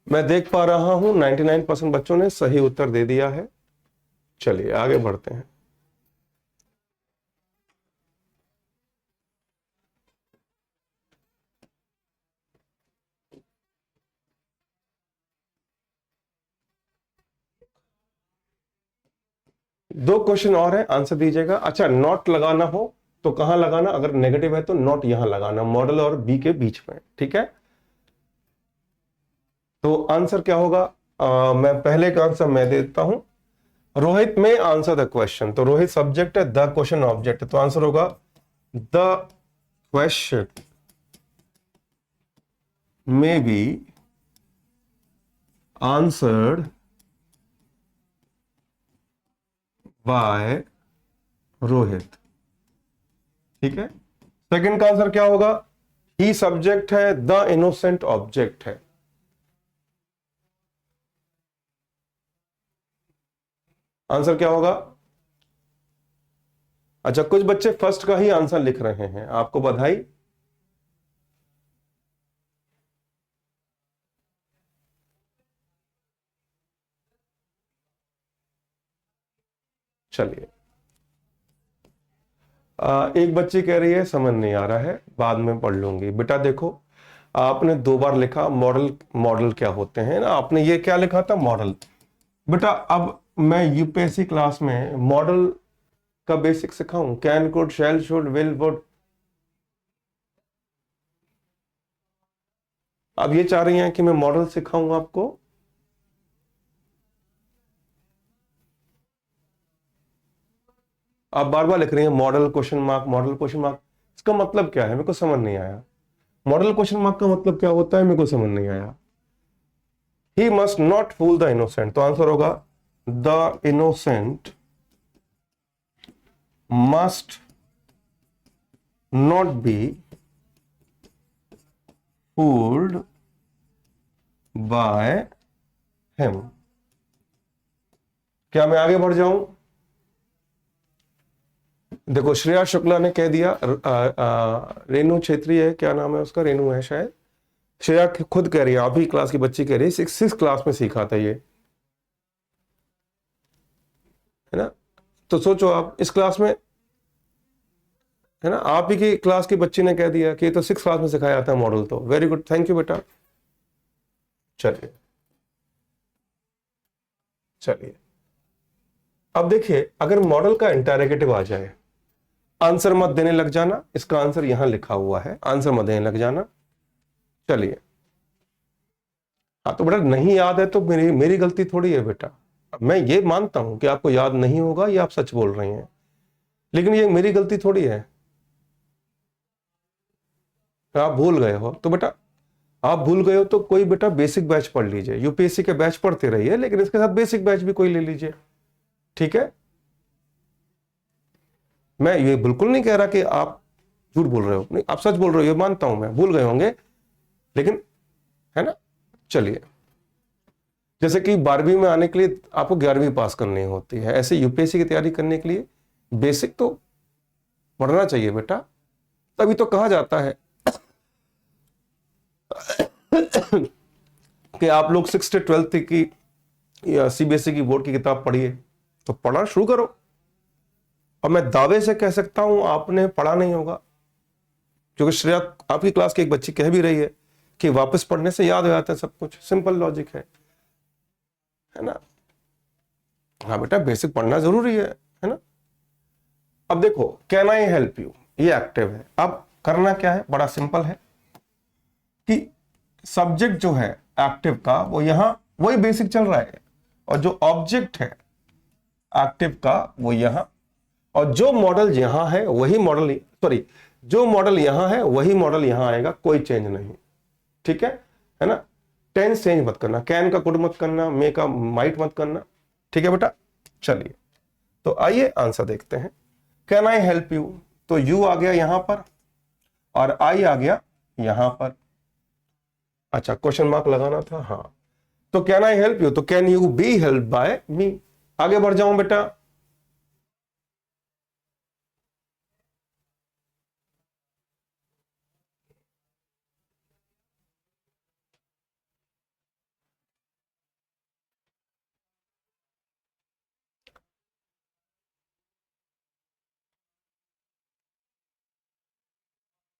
A: मैं देख पा रहा हूं 99% बच्चों ने सही उत्तर दे दिया है। चलिए आगे बढ़ते हैं। दो क्वेश्चन और है, आंसर दीजिएगा। अच्छा नॉट लगाना हो तो कहां लगाना, अगर नेगेटिव है तो नॉट यहां लगाना, मॉडल और बी के बीच में, ठीक है। तो आंसर क्या होगा, मैं पहले का आंसर मैं देता हूं, रोहित में आंसर द क्वेश्चन, तो रोहित सब्जेक्ट है, द क्वेश्चन ऑब्जेक्ट है, तो आंसर होगा the question may be answered bye Rohit, ठीक है। सेकंड का आंसर क्या होगा, ही सब्जेक्ट है, द इनोसेंट ऑब्जेक्ट है, आंसर क्या होगा। अच्छा कुछ बच्चे फर्स्ट का ही आंसर लिख रहे हैं, आपको बधाई। चलिए एक बच्ची कह रही है समझ नहीं आ रहा है, बाद में पढ़ लूंगी। बेटा देखो, आपने दो बार लिखा मॉडल, मॉडल क्या होते हैं ना, आपने ये क्या लिखा था, मॉडल। बेटा अब मैं यूपीएससी क्लास में मॉडल का बेसिक सिखाऊं, can could shall should will would, अब ये चाह रही हैं कि मैं मॉडल सिखाऊं आपको। आप बार बार लिख रही हैं model question mark, model question mark, इसका मतलब क्या है मेरे को समझ नहीं आया। मॉडल क्वेश्चन मार्क का मतलब क्या होता है मेरे को समझ नहीं आया। He must not fool the innocent, तो आंसर होगा the innocent must not be fooled by him. क्या मैं आगे बढ़ जाऊं? देखो श्रेया शुक्ला ने कह दिया, रेनू छेत्री है, क्या नाम है उसका, रेनू है शायद। श्रेया खुद कह रही है, अभी क्लास की बच्ची कह रही है, सिक्स क्लास में सीखा था ये, है ना। तो सोचो आप इस क्लास में, है ना, आप ही की क्लास की बच्ची ने कह दिया कि ये तो सिक्स क्लास में सिखाया जाता है मॉडल, तो वेरी गुड, थैंक यू बेटा। चलिए चलिए, अब देखिए अगर मॉडल का इंटरोगेटिव आ जाए, आंसर मत देने लग जाना, इसका आंसर यहां लिखा हुआ है, आंसर मत देने लग जाना। चलिए, हाँ तो बेटा नहीं याद है तो मेरी मेरी गलती थोड़ी है बेटा। मैं ये मानता हूं कि आपको याद नहीं होगा, ये आप सच बोल रही हैं, लेकिन ये मेरी गलती थोड़ी है। आप भूल गए हो तो बेटा, आप भूल गए हो तो कोई बेटा बेसिक बैच पढ़ लीजिए, यूपीएससी के बैच पढ़ते रहिए, लेकिन इसके साथ बेसिक बैच भी कोई ले लीजिए, ठीक है। मैं ये बिल्कुल नहीं कह रहा कि आप झूठ बोल रहे हो, नहीं आप सच बोल रहे हो, ये मानता हूं मैं, भूल गए होंगे, लेकिन, है ना। चलिए, जैसे कि 12वीं में आने के लिए आपको 11वीं पास करनी होती है, ऐसे यूपीएससी की तैयारी करने के लिए बेसिक तो पढ़ना चाहिए बेटा। तभी तो कहा जाता है कि आप लोग 6th से 12th की या सीबीएसई की बोर्ड की किताब पढ़िए, तो पढ़ना शुरू करो। और मैं दावे से कह सकता हूं आपने पढ़ा नहीं होगा, क्योंकि श्रेया आपकी क्लास की एक बच्ची कह भी रही है कि वापस पढ़ने से याद हो जाता है सब कुछ, सिंपल लॉजिक है ना। हाँ बेटा बेसिक पढ़ना जरूरी है ना। अब देखो कैन आई हेल्प यू, ये एक्टिव है, अब करना क्या है, बड़ा सिंपल है कि सब्जेक्ट जो है एक्टिव का वो यहां वही बेसिक चल रहा है, और जो ऑब्जेक्ट है एक्टिव का वो यहां, और जो मॉडल यहां है वही मॉडल, सॉरी, जो मॉडल यहां है वही मॉडल यहां आएगा, कोई चेंज नहीं, ठीक है ना। टेंस चेंज मत करना, कैन का कुड मत करना, मे का माइट मत करना, ठीक है बेटा। चलिए, तो आइए आंसर देखते हैं। कैन आई हेल्प यू, तो यू आ गया यहां पर और आई आ गया यहां पर। अच्छा क्वेश्चन मार्क लगाना था, हाँ। तो कैन आई हेल्प यू, तो can you be help by me. आगे बढ़ जाऊं बेटा,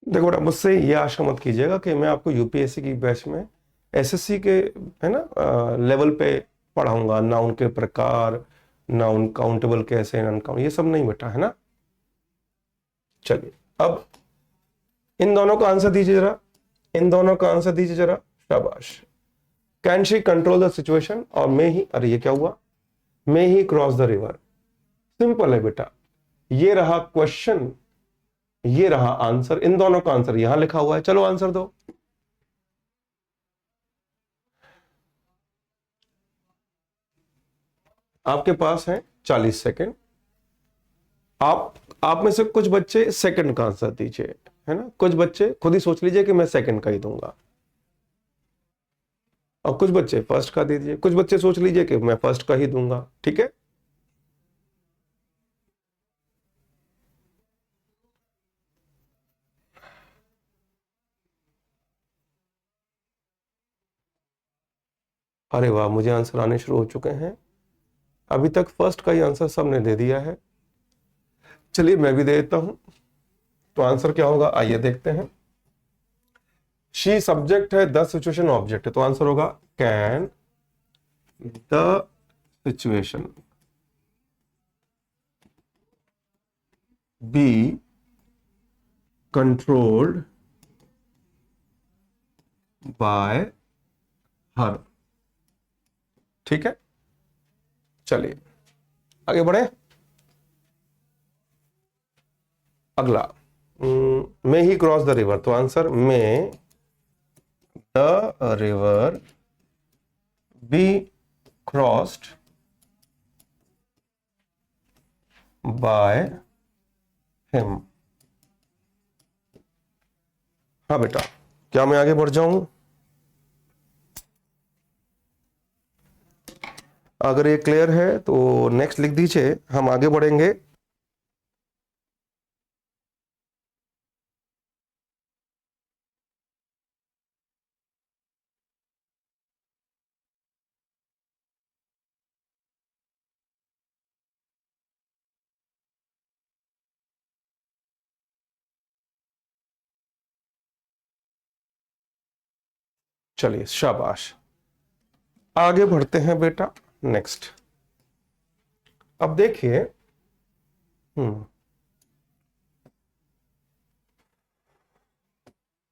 A: देखो बेटा मुझसे ये आशा मत कीजिएगा कि मैं आपको यूपीएससी की बैच में एसएससी के, है ना, लेवल पे पढ़ाऊंगा, ना उनके प्रकार, ना उन काउंटेबल कैसे, अनकाउंट, ये सब नहीं बेटा, है ना। चलिए, अब इन दोनों का आंसर दीजिए जरा, इन दोनों का आंसर दीजिए जरा, शाबाश। Can she control the situation, और मे ही, अरे ये क्या हुआ, मे ही क्रॉस द रिवर। सिंपल है बेटा, ये रहा क्वेश्चन, ये रहा आंसर, इन दोनों का आंसर यहां लिखा हुआ है, चलो आंसर दो। आपके पास है 40 सेकंड, आप में से कुछ बच्चे सेकंड का आंसर दीजिए, है ना, कुछ बच्चे खुद ही सोच लीजिए कि मैं सेकंड का ही दूंगा, और कुछ बच्चे फर्स्ट का दे दीजिए, कुछ बच्चे सोच लीजिए कि मैं फर्स्ट का ही दूंगा, ठीक है। अरे वाह, मुझे आंसर आने शुरू हो चुके हैं, अभी तक फर्स्ट का ही आंसर सबने दे दिया है। चलिए मैं भी दे देता हूं, तो आंसर क्या होगा आइए देखते हैं। शी सब्जेक्ट है, द सिचुएशन ऑब्जेक्ट है, तो आंसर होगा can the situation be controlled by हर, ठीक है। चलिए आगे बढ़े, अगला, मे ही क्रॉस द रिवर, तो answer may the river B crossed by him. हाँ बेटा, क्या मैं आगे बढ़ जाऊं? अगर ये क्लियर है तो नेक्स्ट लिख दीजिए, हम आगे बढ़ेंगे। चलिए शाबाश, आगे बढ़ते हैं बेटा। नेक्स्ट, अब देखिए,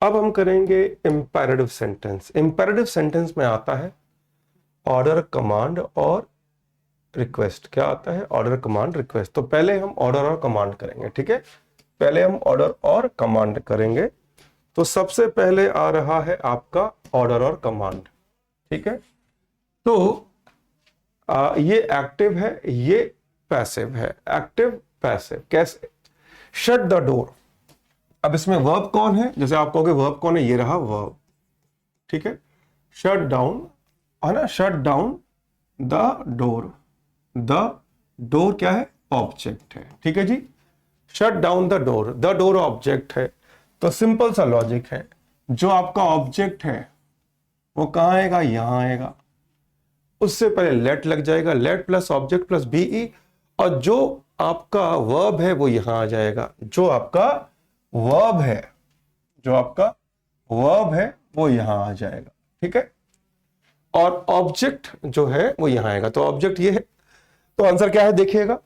A: अब हम करेंगे इंपेरेटिव सेंटेंस। इंपेरेटिव सेंटेंस में आता है ऑर्डर, कमांड और रिक्वेस्ट। क्या आता है? Order, command, request. तो पहले हम ऑर्डर और कमांड करेंगे, ठीक है? पहले हम ऑर्डर और कमांड करेंगे। तो सबसे पहले आ रहा है आपका ऑर्डर और कमांड, ठीक है? तो ये एक्टिव है, ये पैसिव है। Active, passive. कैसे? Shut the door. अब इसमें वर्ब कौन है? जैसे आप कहोगे वर्ब कौन है, ये रहा वर्ब, ठीक है? शट डाउन है ना, shut down the door. The door क्या है? ऑब्जेक्ट है, ठीक है जी? Shut down the door, the door object है। तो सिंपल सा लॉजिक है, जो आपका ऑब्जेक्ट है वो कहां आएगा? यहां आएगा। उससे पहले लेट लग जाएगा, let plus object plus be, और जो आपका वर्ब है वो यहां आ जाएगा। जो आपका वर्ब है, जो आपका वर्ब है वो यहां आ जाएगा, ठीक है? और ऑब्जेक्ट जो है वो यहां आएगा। तो ऑब्जेक्ट ये है। तो आंसर क्या है देखिएगा,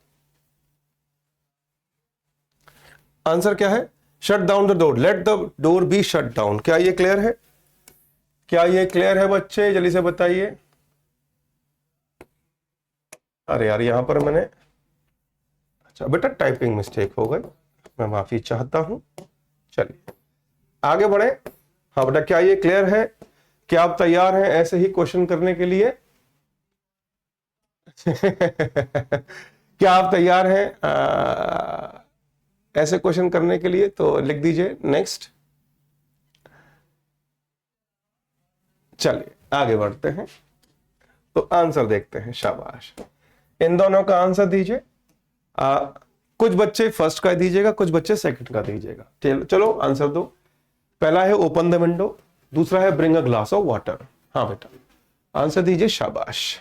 A: आंसर क्या है? Shut down the door, let the door be shut down. क्या ये क्लियर है? क्या ये क्लियर है बच्चे? जल्दी से बताइए। अरे यार, यहां पर मैंने, अच्छा बेटा टाइपिंग मिस्टेक हो गई, मैं माफी चाहता हूं। चलिए आगे बढ़े। हाँ बेटा, क्या ये क्लियर है? क्या आप तैयार हैं ऐसे ही क्वेश्चन करने के लिए? क्या आप तैयार हैं ऐसे क्वेश्चन करने के लिए? तो लिख दीजिए नेक्स्ट। चलिए आगे बढ़ते हैं, तो आंसर देखते हैं। शाबाश, इन दोनों का आंसर दीजिए। कुछ बच्चे फर्स्ट का दीजिएगा, कुछ बच्चे सेकंड का दीजिएगा। चलो आंसर दो। पहला है ओपन द विंडो, दूसरा है bring a glass of water. हाँ बेटा, आंसर दीजिए। शाबाश।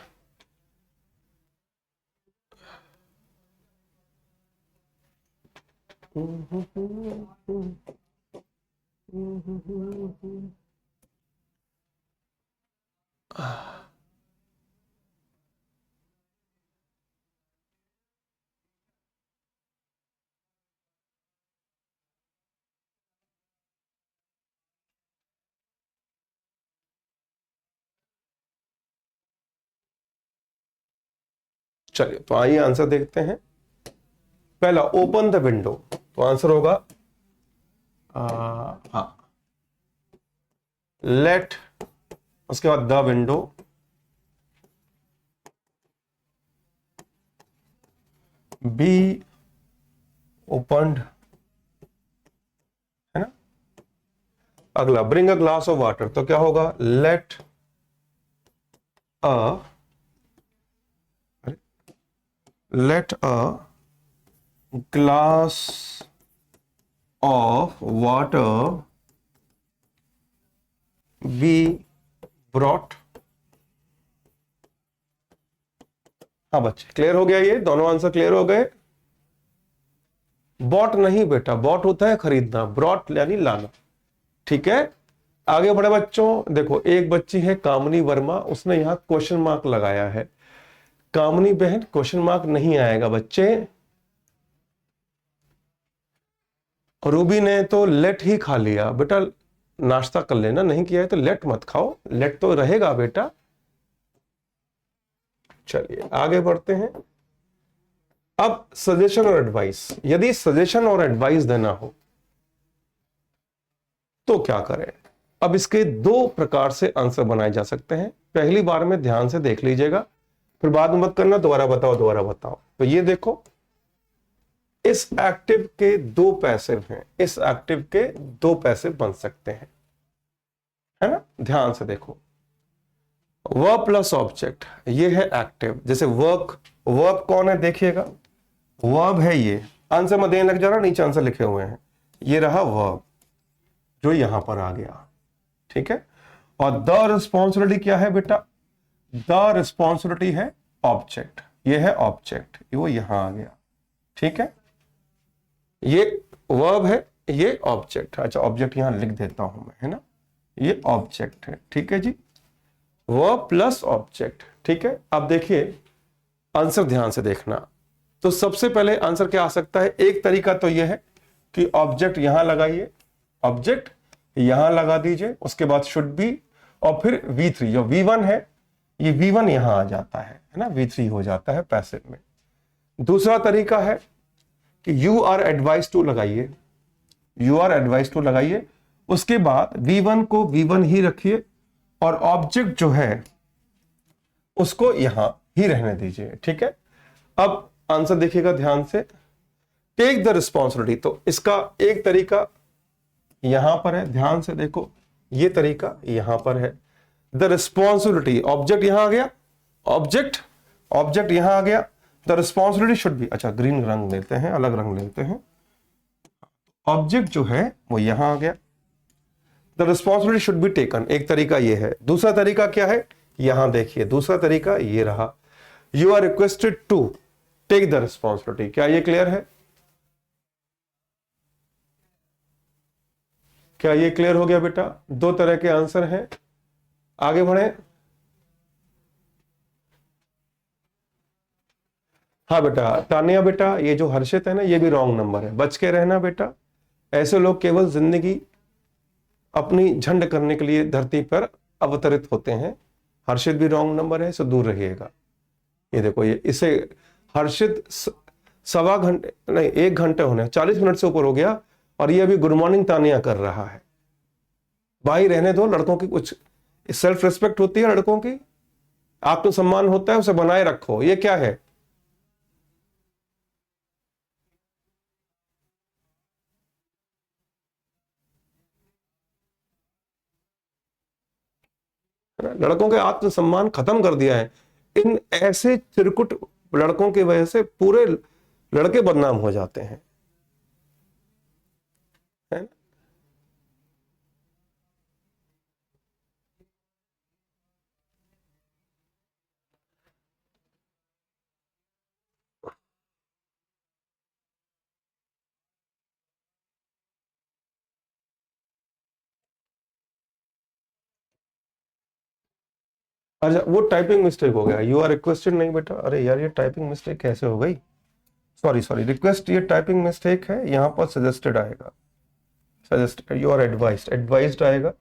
A: चलिए तो आइए आंसर देखते हैं। पहला ओपन द विंडो, तो आंसर होगा हाँ, लेट, उसके बाद द विंडो बी ओपन्ड, है ना? अगला bring a glass of water, तो क्या होगा? Let a glass of water be brought. हाँ बच्चे, क्लियर हो गया? ये दोनों आंसर क्लियर हो गए? बॉट नहीं बेटा, बॉट होता है खरीदना, ब्रॉट यानी लाना, ठीक है? आगे बढ़े बच्चों। देखो एक बच्ची है कामनी वर्मा, उसने यहां क्वेश्चन मार्क लगाया है। कामनी बहन, क्वेश्चन मार्क नहीं आएगा बच्चे। रूबी ने तो लेट ही खा लिया बेटा, नाश्ता कर लेना, नहीं किया है तो लेट मत खाओ, लेट तो रहेगा बेटा। चलिए आगे बढ़ते हैं। अब सजेशन और एडवाइस, यदि सजेशन और एडवाइस देना हो तो क्या करें? अब इसके दो प्रकार से आंसर बनाए जा सकते हैं। पहली बार में ध्यान से देख लीजिएगा, फिर बाद में मत करना दोबारा बताओ दोबारा बताओ। तो ये देखो, इस एक्टिव के दो पैसिव हैं, इस एक्टिव के दो पैसिव बन सकते हैं, है ना? ध्यान से देखो, वर्ब प्लस ऑब्जेक्ट, ये है एक्टिव। जैसे वर्क, वर्ब कौन है देखिएगा, वर्ब है ये, आंसर में देने लग जा रहा, नीचे आंसर लिखे हुए हैं, ये रहा वर्ब जो यहां पर आ गया, ठीक है। और द रिस्पॉन्सिबिलिटी क्या है बेटा, द रिस्पॉन्सिबिलिटी है ऑब्जेक्ट, ये है ऑब्जेक्ट, वो यहां आ गया, ठीक है। ये वर्ब है, ये ऑब्जेक्ट, अच्छा ऑब्जेक्ट यहां लिख देता हूं मैं, है ना, ये ऑब्जेक्ट है, ठीक है जी, वर्ब प्लस ऑब्जेक्ट, ठीक है। अब देखिए आंसर ध्यान से देखना, तो सबसे पहले आंसर क्या आ सकता है, एक तरीका तो यह है कि ऑब्जेक्ट यहां लगाइए, ऑब्जेक्ट यहां लगा दीजिए, उसके बाद शुड बी, और फिर V3 जो V1 है, ये V1 यहां आ जाता है ना, V3 हो जाता है पैसिव में। दूसरा तरीका है कि यू आर एडवाइज टू लगाइए, यू आर एडवाइज टू लगाइए, उसके बाद V1 को V1 ही रखिए और ऑब्जेक्ट जो है उसको यहां ही रहने दीजिए, ठीक है। अब आंसर देखिएगा ध्यान से, टेक द रिस्पॉन्सिबिलिटी, तो इसका एक तरीका यहां पर है, ध्यान से देखो, ये तरीका यहां पर है, द रिस्पॉन्सिबिलिटी, ऑब्जेक्ट यहां आ गया, ऑब्जेक्ट ऑब्जेक्ट यहां आ गया, द रिस्पॉन्सिबिलिटी शुड बी, अच्छा ग्रीन रंग लेते हैं, अलग रंग लेते हैं, ऑब्जेक्ट जो है वो यहां आ गया, the responsibility should be taken, एक तरीका ये है। दूसरा तरीका क्या है, यहां देखिए, दूसरा तरीका ये रहा, you are requested to take the responsibility, क्या ये क्लियर है, क्या ये क्लियर हो गया बेटा? दो तरह के आंसर हैं, आगे बढ़े। हाँ बेटा, तानिया बेटा, ये जो हर्षित है ना, ये भी रॉन्ग नंबर है, बच के रहना बेटा, ऐसे लोग केवल जिंदगी अपनी झंड करने के लिए धरती पर अवतरित होते हैं। हर्षित भी रॉन्ग नंबर है, इससे दूर रहिएगा। ये देखो, ये इसे हर्षित सवा घंटे नहीं 1 घंटे होने, 40 मिनट से ऊपर हो गया, और ये अभी गुड मॉर्निंग तानिया कर रहा है। भाई रहने दो, लड़कों की कुछ सेल्फ रिस्पेक्ट होती है, लड़कों की आत्मसम्मान होता है, उसे बनाए रखो। ये क्या है, लड़कों के आत्मसम्मान खत्म कर दिया है। इन ऐसे चिरकुट लड़कों की वजह से पूरे लड़के बदनाम हो जाते हैं, है ना? अच्छा, वो टाइपिंग मिस्टेक हो गया, यू आर रिक्वेस्टेड नहीं बेटा, अरे यार ये टाइपिंग मिस्टेक कैसे हो गई, सॉरी सॉरी, रिक्वेस्ट ये टाइपिंग मिस्टेक है, यहां पर सजेस्टेड आएगा, suggested, you are advised, advised आएगा,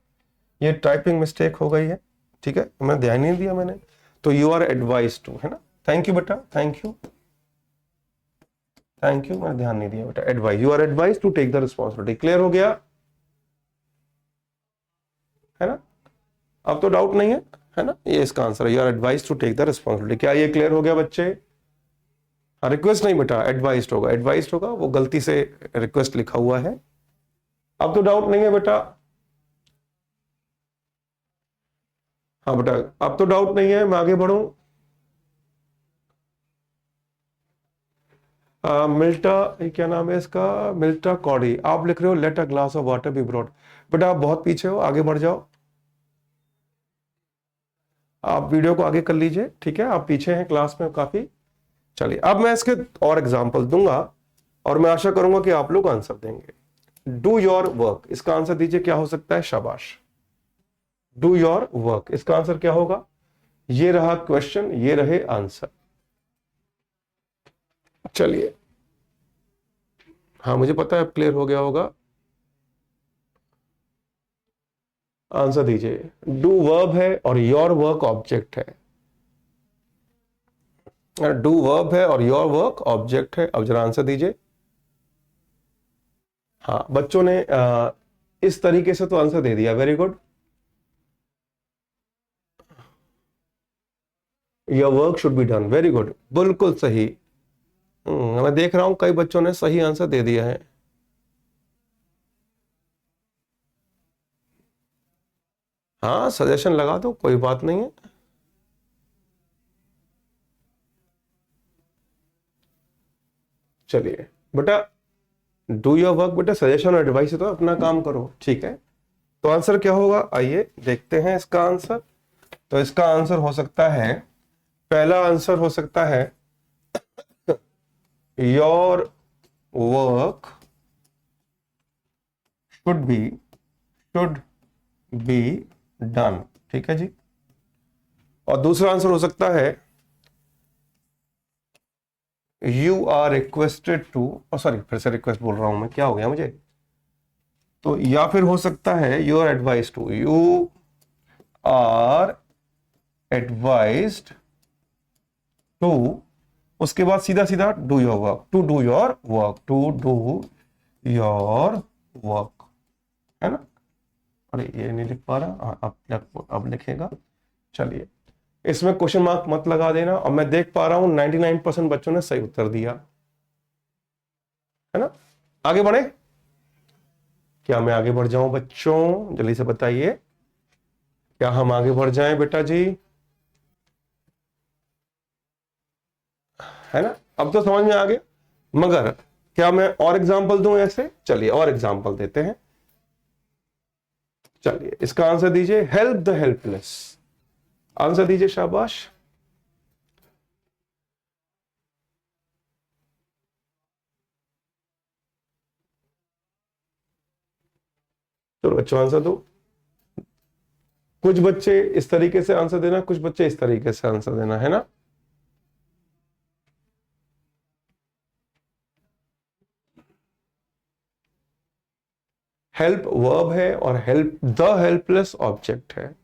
A: ये टाइपिंग मिस्टेक हो गई है, ठीक है, मैं ध्यान नहीं दिया मैंने, तो यू आर एडवाइज्ड टू, है ना। थैंक यू बेटा, थैंक यू, थैंक यू, मैंने ध्यान नहीं दिया बेटा, advise, you are advise to take the responsibility, clear हो गया, है ना? अब तो डाउट नहीं है ना, ये इसका आंसर है, you are advise to take the responsibility. क्या ये क्लियर हो गया बच्चे? रिक्वेस्ट नहीं बेटा, एडवाइज्ड होगा, एडवाइज्ड होगा, वो गलती से रिक्वेस्ट लिखा हुआ है। अब तो डाउट नहीं है बेटा? हाँ बेटा, अब तो डाउट नहीं है, मैं आगे बढ़ूं। मिल्टा, ये क्या नाम है इसका, मिल्टा कॉडी, आप लिख रहे हो let a glass of water be brought. बेटा आप बहुत पीछे हो, आगे बढ़ जाओ, आप वीडियो को आगे कर लीजिए, ठीक है, आप पीछे हैं क्लास में काफी। चलिए अब मैं इसके और एग्जांपल दूंगा, और मैं आशा करूंगा कि आप लोग आंसर देंगे। डू योर वर्क, इसका आंसर दीजिए, क्या हो सकता है, शाबाश। डू योर वर्क, इसका आंसर क्या होगा, ये रहा क्वेश्चन, ये रहे आंसर। चलिए, हाँ मुझे पता है अब क्लियर हो गया होगा, आंसर दीजिए। डू वर्ब है और योर वर्क ऑब्जेक्ट है, डू वर्ब है और योर वर्क ऑब्जेक्ट है। अब जरा आंसर दीजिए। हाँ, बच्चों ने इस तरीके से तो आंसर दे दिया, very good. Your work should be done, very good, बिल्कुल सही। मैं देख रहा हूं कई बच्चों ने सही आंसर दे दिया है। हाँ, सजेशन लगा दो, कोई बात नहीं है। चलिए बेटा, डू योर वर्क बेटा, सजेशन और एडवाइस है तो अपना काम करो, ठीक है। तो आंसर क्या होगा, आइए देखते हैं इसका आंसर। तो इसका आंसर हो सकता है, पहला आंसर हो सकता है your work should be done, ठीक है जी। और दूसरा आंसर हो सकता है you are requested to, sorry फिर से रिक्वेस्ट बोल रहा हूं मैं, क्या हो गया मुझे। तो या फिर हो सकता है you are advise to, you are advised to, उसके बाद सीधा सीधा do your work, to do your work, to do your work, है ना। अरे ये नहीं लिख पा रहा, अब लिखेगा। चलिए, इसमें क्वेश्चन मार्क मत लगा देना। और मैं देख पा रहा हूं 99% बच्चों ने सही उत्तर दिया, है ना। आगे बढ़े, क्या मैं आगे बढ़ जाऊं बच्चों, जल्दी से बताइए, क्या हम आगे बढ़ जाएं बेटा जी, है ना। अब तो समझ में आ गया, मगर क्या मैं और एग्जांपल दूं ऐसे, चलिए और एग्जांपल देते हैं। चलिए इसका आंसर दीजिए, हेल्प द हेल्पलेस, आंसर दीजिए, शाबाश। चलो बच्चों आंसर दो। कुछ बच्चे इस तरीके से आंसर देना, कुछ बच्चे इस तरीके से आंसर देना, है ना। हेल्प वर्ब है और हेल्प द हेल्पलेस ऑब्जेक्ट है।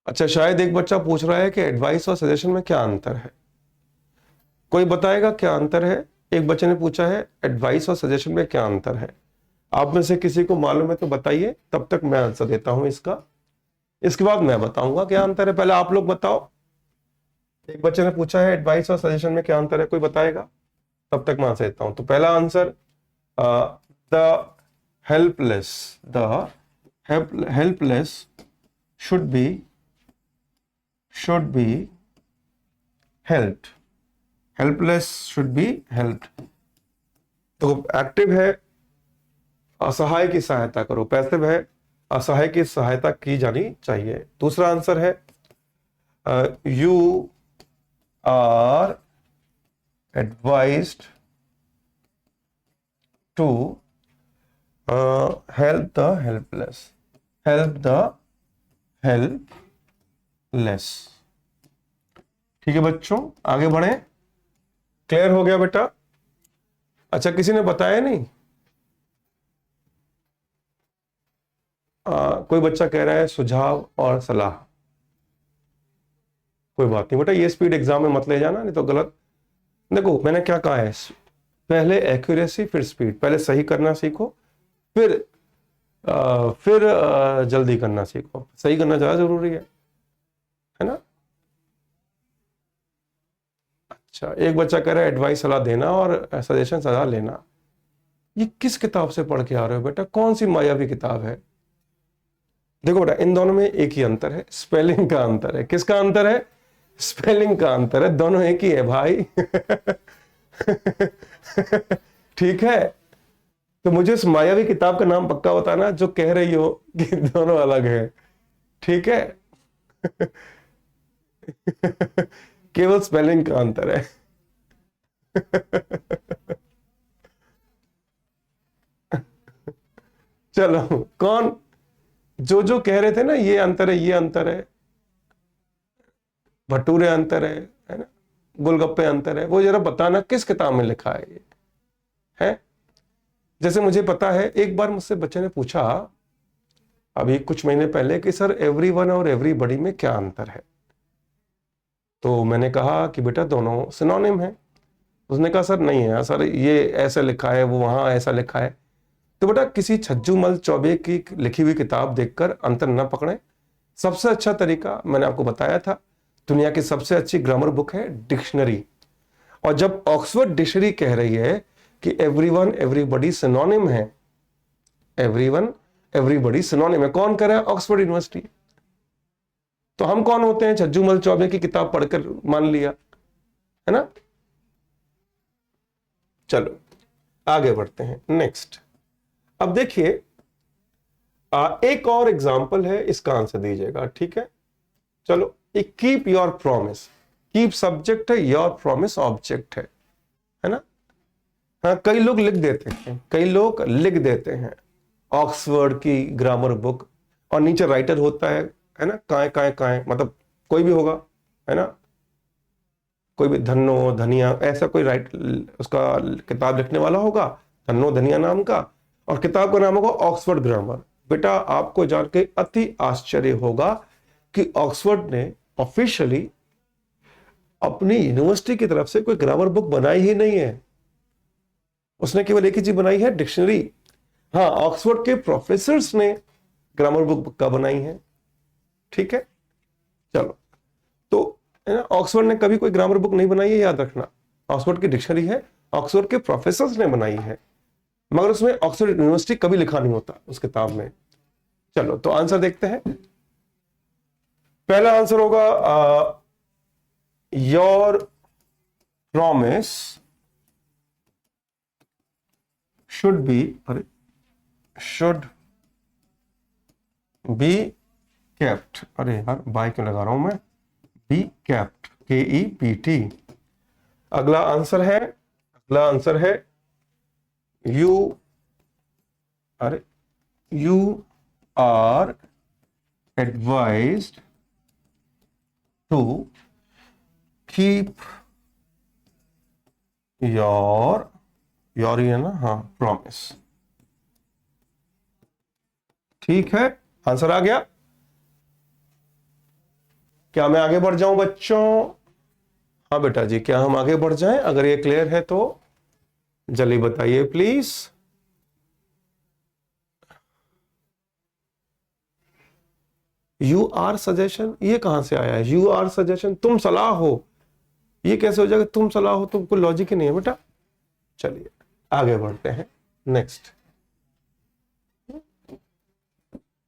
A: अच्छा, शायद एक बच्चा पूछ रहा है कि एडवाइस और सजेशन में क्या अंतर है, कोई बताएगा क्या अंतर है। एक बच्चे ने पूछा है एडवाइस और सजेशन में क्या अंतर है। आप में से किसी को मालूम है तो बताइए, तब तक मैं आंसर देता हूं इसका। इसके बाद मैं बताऊंगा क्या अंतर है, पहले आप लोग बताओ। एक बच्चे ने पूछा है एडवाइस और सजेशन में क्या अंतर है, कोई बताएगा, तब तक मैं आंसर देता हूं। तो पहला answer, the helpless, the helpless should be helped, helpless should be helped। तो एक्टिव है असहाय की सहायता करो, पैसिव है असहाय की सहायता की जानी चाहिए। दूसरा आंसर है you are advised to help the helpless, help the helpless, ठीक है बच्चों, आगे बढ़े। क्लियर हो गया बेटा। अच्छा, किसी ने बताया नहीं, कोई बच्चा कह रहा है सुझाव और सलाह। कोई बात नहीं बेटा, ये स्पीड एग्जाम में मत ले जाना, नहीं तो गलत। देखो मैंने क्या कहा है, पहले एक्यूरेसी फिर स्पीड, पहले सही करना सीखो, फिर जल्दी करना सीखो। सही करना ज्यादा जरूरी है ना। अच्छा, एक बच्चा कह रहा है एडवाइस सलाह देना और सजेशन सलाह लेना। ये किस किताब से पढ़ के आ रहे हो बेटा, कौन सी मायावी किताब है। देखो बेटा, इन दोनों में एक ही अंतर है, स्पेलिंग का अंतर है। किसका अंतर है, स्पेलिंग का अंतर है, दोनों एक ही है भाई। ठीक है, तो मुझे उस मायावी किताब का नाम पक्का बताना जो कह रही हो कि दोनों अलग है, ठीक है। केवल स्पेलिंग का अंतर है। चलो, कौन जो कह रहे थे ना ये अंतर है, ये अंतर है, भटूरे अंतर है ना। गोलगप्पे अंतर है, वो जरा बताना किस किताब में लिखा है ये है। जैसे मुझे पता है, एक बार मुझसे बच्चे ने पूछा अभी कुछ महीने पहले कि सर एवरीवन और एवरीबॉडी में क्या अंतर है। तो मैंने कहा कि बेटा दोनों सिनोनिम है। उसने कहा सर नहीं है सर, ये ऐसा लिखा है, वो वहां ऐसा लिखा है। तो बेटा किसी छज्जूमल चौबे की लिखी हुई किताब देखकर अंतर न पकड़े। सबसे अच्छा तरीका मैंने आपको बताया था, दुनिया की सबसे अच्छी ग्रामर बुक है डिक्शनरी। और जब ऑक्सफोर्ड डिक्शनरी कह रही है कि एवरीवन एवरीबॉडी सिनोनिम है, एवरीवन एवरीबॉडी सिनोनिम है, कौन कह रहा है? Oxford university. तो हम कौन होते हैं छज्जूमल चौबे की किताब पढ़कर मान लिया, है ना। चलो आगे बढ़ते हैं नेक्स्ट। अब देखिए एक और एग्जांपल है, इसका आंसर दीजिएगा, ठीक है। चलो, एक keep your promise, keep subject है, योर प्रॉमिस ऑब्जेक्ट है ना। हाँ, कई लोग लिख देते हैं, कई लोग लिख देते हैं ऑक्सफोर्ड की ग्रामर बुक, और नीचे राइटर होता है ना, काए काए काए, मतलब कोई भी होगा, है ना, कोई भी धन्नो धनिया, ऐसा कोई उसका किताब लिखने वाला होगा, धन्नो धनिया नाम का, और किताब का नाम होगा ऑक्सफोर्ड ग्रामर। बेटा आपको जान के अति आश्चर्य होगा कि ऑक्सफोर्ड ने ऑफिशियली अपनी यूनिवर्सिटी की तरफ से कोई ग्रामर बुक बनाई ही नहीं है। उसने केवल एक ही चीज बनाई है, डिक्शनरी। हाँ, ऑक्सफोर्ड के प्रोफेसर्स ने ग्रामर बुक का बनाई है, ठीक है। चलो, तो है ना, ऑक्सफोर्ड ने कभी कोई ग्रामर बुक नहीं बनाई है, याद रखना। ऑक्सफोर्ड की डिक्शनरी है, ऑक्सफोर्ड के प्रोफेसर्स ने बनाई है, मगर उसमें ऑक्सफोर्ड यूनिवर्सिटी कभी लिखा नहीं होता उस किताब में। चलो, तो आंसर देखते हैं। पहला आंसर होगा योर प्रॉमिस शुड बी, अरे शुड बी केप्ट, अरे यार बाय क्यों लगा रहा हूं मैं, बी केप्ट, KEPT। अगला आंसर है यू, अरे you are advised to keep your ही है ना, हाँ, प्रॉमिस। ठीक है, आंसर आ गया। क्या मैं आगे बढ़ जाऊं बच्चों? हाँ बेटा जी, क्या हम आगे बढ़ जाएं? अगर ये क्लियर है तो जल्दी बताइए प्लीज। यू आर सजेशन, ये कहां से आया है? यू आर सजेशन, तुम सलाह हो, ये कैसे हो जाएगा तुम सलाह हो? तो कोई लॉजिक ही नहीं है बेटा। चलिए आगे बढ़ते हैं नेक्स्ट।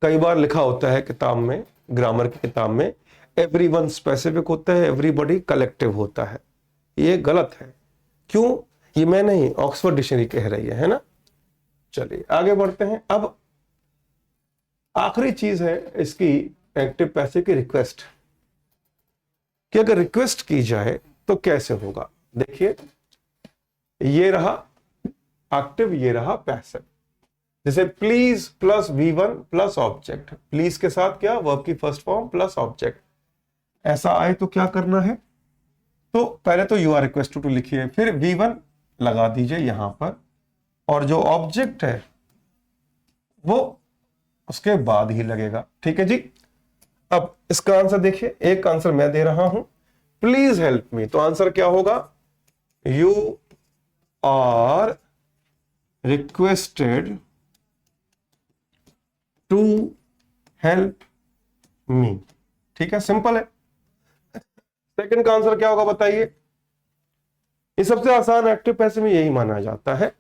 A: कई बार लिखा होता है किताब में, ग्रामर की किताब में, एवरीवन स्पेसिफिक होता है, एवरीबॉडी कलेक्टिव होता है। ये गलत है। क्यों? ये मैं नहीं, ऑक्सफोर्ड डिक्शनरी कह रही है ना। चलिए आगे बढ़ते हैं। अब आखिरी चीज है इसकी एक्टिव पैसिव की रिक्वेस्ट, कि अगर रिक्वेस्ट की जाए तो कैसे होगा। देखिए, ये रहा एक्टिव, ये रहा पैसिव। जैसे please plus V1 plus object, please के साथ क्या, वर्ब की फर्स्ट फॉर्म प्लस ऑब्जेक्ट, ऐसा आए तो क्या करना है? तो पहले तो यू आर रिक्वेस्ट टू लिखिए, फिर V1 लगा दीजिए यहां पर, और जो ऑब्जेक्ट है वो उसके बाद ही लगेगा। ठीक है जी। अब इसका आंसर देखिए, एक आंसर मैं दे रहा हूं, प्लीज हेल्प मी, तो आंसर क्या होगा? You are requested to help me. ठीक है, सिंपल है। सेकंड का आंसर क्या होगा बताइए? ये सबसे आसान एक्टिव पैसिव में यही माना जाता है।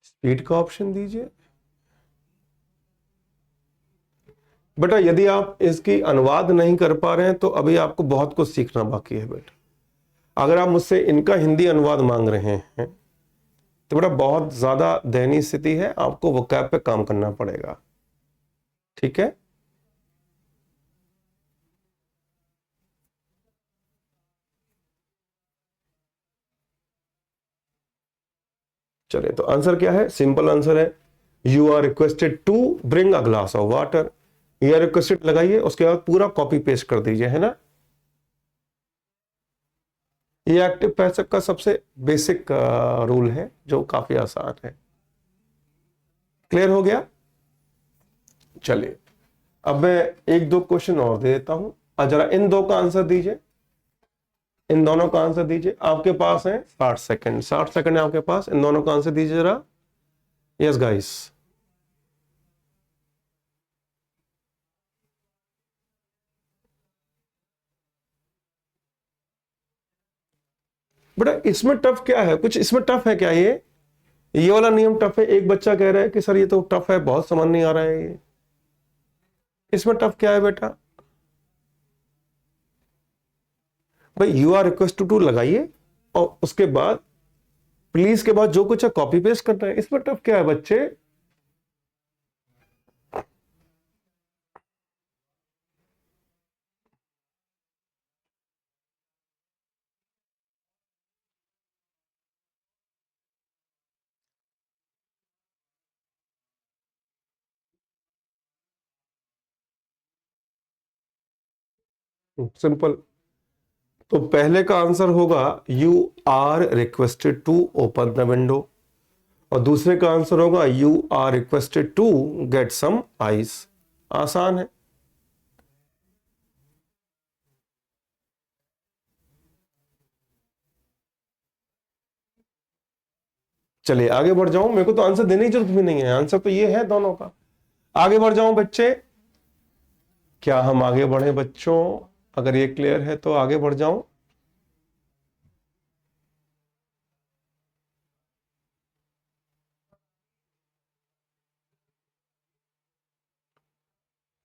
A: स्पीड का ऑप्शन दीजिए बेटा। यदि आप इसकी अनुवाद नहीं कर पा रहे हैं तो अभी आपको बहुत कुछ सीखना बाकी है बेटा। अगर आप मुझसे इनका हिंदी अनुवाद मांग रहे हैं तो बेटा बहुत ज्यादा दयनीय स्थिति है, आपको वोकैब पे काम करना पड़ेगा। ठीक है, चलिए, तो आंसर क्या है? सिंपल आंसर है, you are requested to bring a glass of water. You are requested लगाइए, उसके बाद पूरा कॉपी पेस्ट कर दीजिए, है ना। ये एक्टिव पैसिव का सबसे बेसिक रूल है जो काफी आसान है। क्लियर हो गया? चलिए, अब मैं एक दो क्वेश्चन और दे देता हूं, और जरा इन दो का आंसर दीजिए, इन दोनों का आंसर दीजिए। आपके पास है 60 सेकंड, 60 सेकंड है आपके पास, इन दोनों का आंसर दीजिए जरा। Yes guys. बेटा इसमें टफ क्या है? कुछ इसमें टफ है क्या? ये वाला नियम टफ है? एक बच्चा कह रहा है कि सर ये तो टफ है, बहुत समझ नहीं आ रहा है ये। इसमें टफ क्या है बेटा? भाई यू आर रिक्वेस्ट टू लगाइए, और उसके बाद प्लीज के बाद जो कुछ है कॉपी पेस्ट करना है। इसमें टफ क्या है बच्चे? सिंपल। तो पहले का आंसर होगा you are requested to open the window, और दूसरे का आंसर होगा you are requested to get some ice. आसान है। चलिए आगे बढ़ जाऊं, मेरे को तो आंसर देने की जरूरत भी नहीं है, आंसर तो ये है दोनों का। आगे बढ़ जाऊं बच्चे? क्या हम आगे बढ़े बच्चों? अगर ये क्लियर है तो आगे बढ़ जाऊं।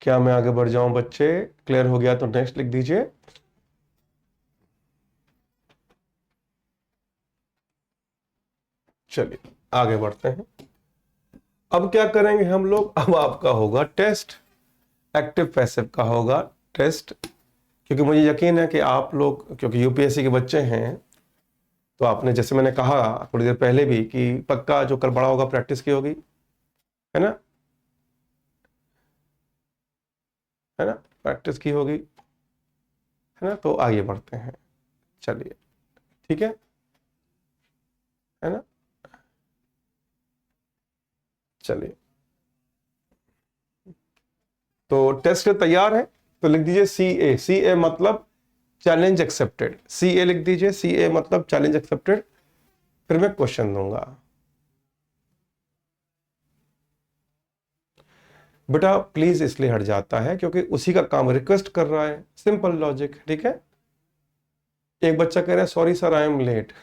A: क्या मैं आगे बढ़ जाऊं बच्चे? क्लियर हो गया तो नेक्स्ट लिख दीजिए। चलिए आगे बढ़ते हैं। अब क्या करेंगे हम लोग? अब आपका होगा टेस्ट, एक्टिव पैसिव का होगा टेस्ट। क्योंकि मुझे यकीन है कि आप लोग क्योंकि यूपीएससी के बच्चे हैं, तो आपने जैसे मैंने कहा थोड़ी देर पहले भी कि पक्का जो कल बड़ा होगा प्रैक्टिस की होगी, है ना, है ना, प्रैक्टिस की होगी, है ना। तो आगे बढ़ते हैं। चलिए ठीक है ना। चलिए, तो टेस्ट तैयार है, तो लिख दीजिए सी ए। सी ए मतलब चैलेंज एक्सेप्टेड। सी ए लिख दीजिए, सी ए मतलब चैलेंज एक्सेप्टेड। फिर मैं क्वेश्चन दूंगा। बेटा प्लीज इसलिए हट जाता है क्योंकि उसी का काम रिक्वेस्ट कर रहा है, सिंपल लॉजिक, ठीक है। एक बच्चा कह रहा है sorry sir I am late.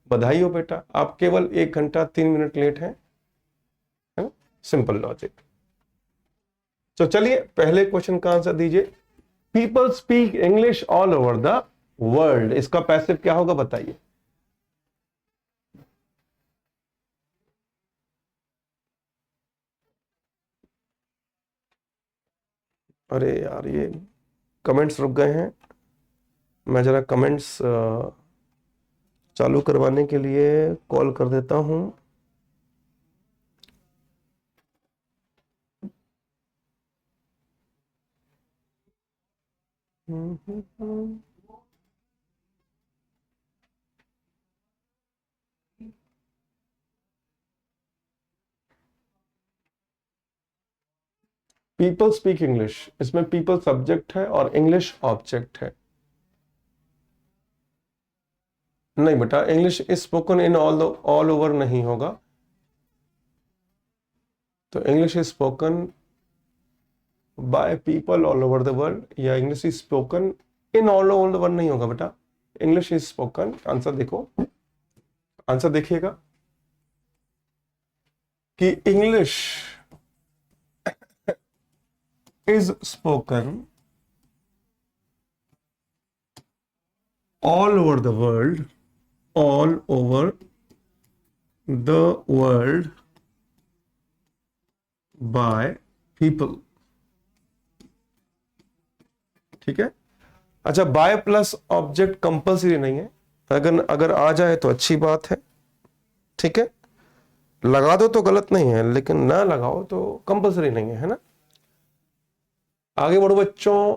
A: बधाई हो बेटा, आप केवल 1 घंटा 3 मिनट लेट हैं, है ना, सिंपल लॉजिक। तो चलिए पहले क्वेश्चन का आंसर दीजिए। People speak English all over the world, इसका पैसिव क्या होगा बताइए। अरे यार ये कमेंट्स रुक गए हैं, मैं जरा कमेंट्स चालू करवाने के लिए कॉल कर देता हूं। पीपल स्पीक इंग्लिश, इसमें पीपल सब्जेक्ट है और इंग्लिश ऑब्जेक्ट है। नहीं बेटा, English is spoken in all over नहीं होगा। तो English is spoken by people all over the world, या English is spoken in all over the world नहीं होगा बेटा। इंग्लिश इज स्पोकन, आंसर देखो, आंसर देखिएगा कि English is spoken all over the world, all over the world by people, ठीक है। अच्छा, बाय प्लस ऑब्जेक्ट कंपल्सरी नहीं है, अगर अगर आ जाए तो अच्छी बात है, ठीक है। लगा दो तो गलत नहीं है, लेकिन ना लगाओ तो कंपलसरी नहीं है ना। आगे बढ़ो बच्चों,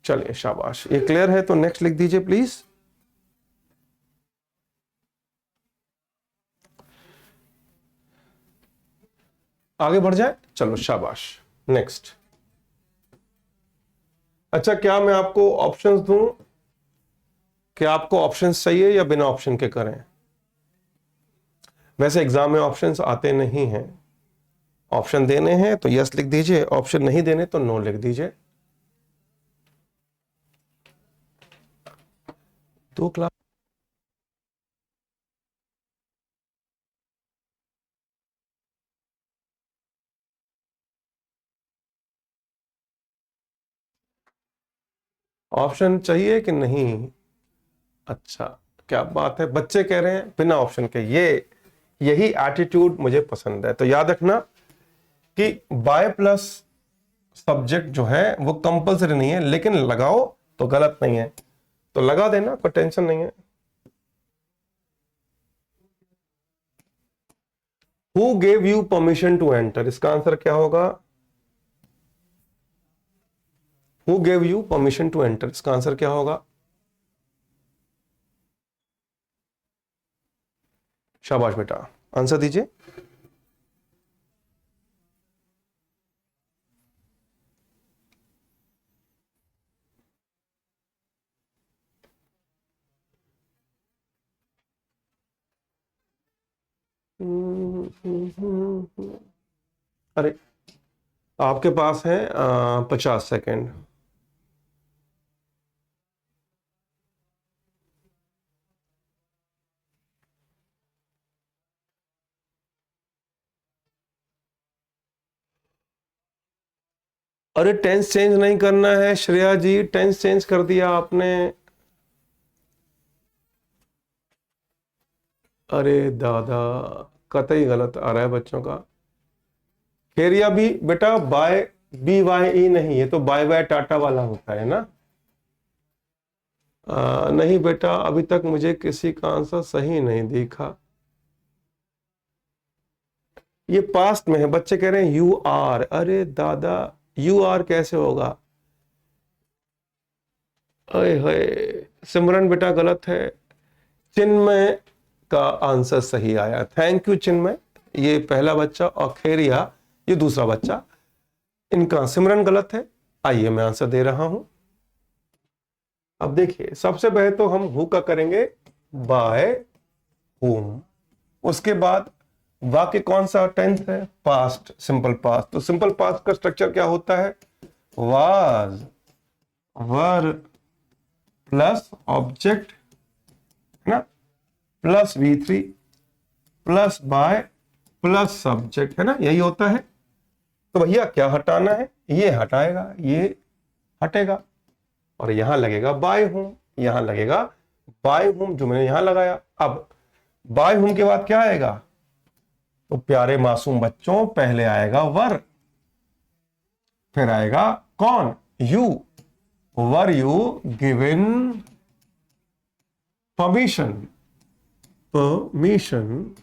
A: चलिए शाबाश, ये क्लियर है तो नेक्स्ट लिख दीजिए प्लीज। आगे बढ़ जाए, चलो शाबाश, नेक्स्ट। अच्छा, क्या मैं आपको ऑप्शंस दूं? क्या आपको ऑप्शंस चाहिए या बिना ऑप्शन के करें? वैसे एग्जाम में ऑप्शंस आते नहीं हैं। ऑप्शन देने हैं तो यस लिख दीजिए, ऑप्शन नहीं देने तो नो लिख दीजिए। दो क्लास ऑप्शन चाहिए कि नहीं? अच्छा, क्या बात है, बच्चे कह रहे हैं बिना ऑप्शन के। यही एटीट्यूड मुझे पसंद है। तो याद रखना कि बाय प्लस सब्जेक्ट जो है वो कंपलसरी नहीं है, लेकिन लगाओ तो गलत नहीं है, तो लगा देना, कोई टेंशन नहीं है। Who gave you permission to enter, इसका आंसर क्या होगा? Who gave you permission to enter, इसका आंसर क्या होगा? शाबाश बेटा, आंसर दीजिए। अरे, आपके पास है 50 सेकेंड। अरे टेंस चेंज नहीं करना है श्रेया जी, टेंस चेंज कर दिया आपने। अरे दादा, कतई गलत आ रहा है बच्चों का। खेरिया भी बेटा बाय, BYE नहीं, ये तो बाय बाय टाटा वाला होता है ना। नहीं बेटा, अभी तक मुझे किसी का आंसर सही नहीं दिखा। ये पास्ट में है, बच्चे कह रहे हैं यू आर। अरे दादा, यू आर कैसे होगा? अरे है, सिमरन बेटा गलत है। चिन्मय का आंसर सही आया, थैंक यू चिन्मय। ये पहला बच्चा, और खेरिया ये दूसरा बच्चा, इनका सिमरन गलत है। आइए मैं आंसर दे रहा हूं। अब देखिए, सबसे पहले तो हम हु का करेंगे, बाय होम। उसके बाद वाक्य कौन सा टेंस है? Past, simple past. तो सिंपल पास्ट का स्ट्रक्चर क्या होता है? वाज, वर प्लस ऑब्जेक्ट, है ना, plus V3 plus by plus subject, है ना, यही होता है। तो भैया क्या हटाना है? ये हटाएगा, ये हटेगा, और यहां लगेगा बाय होम, यहां लगेगा बाय होम, जो मैंने यहां लगाया। अब बाय होम के बाद क्या आएगा? तो प्यारे मासूम बच्चों, पहले आएगा वर, फिर आएगा कौन? You. Where you given permission, permission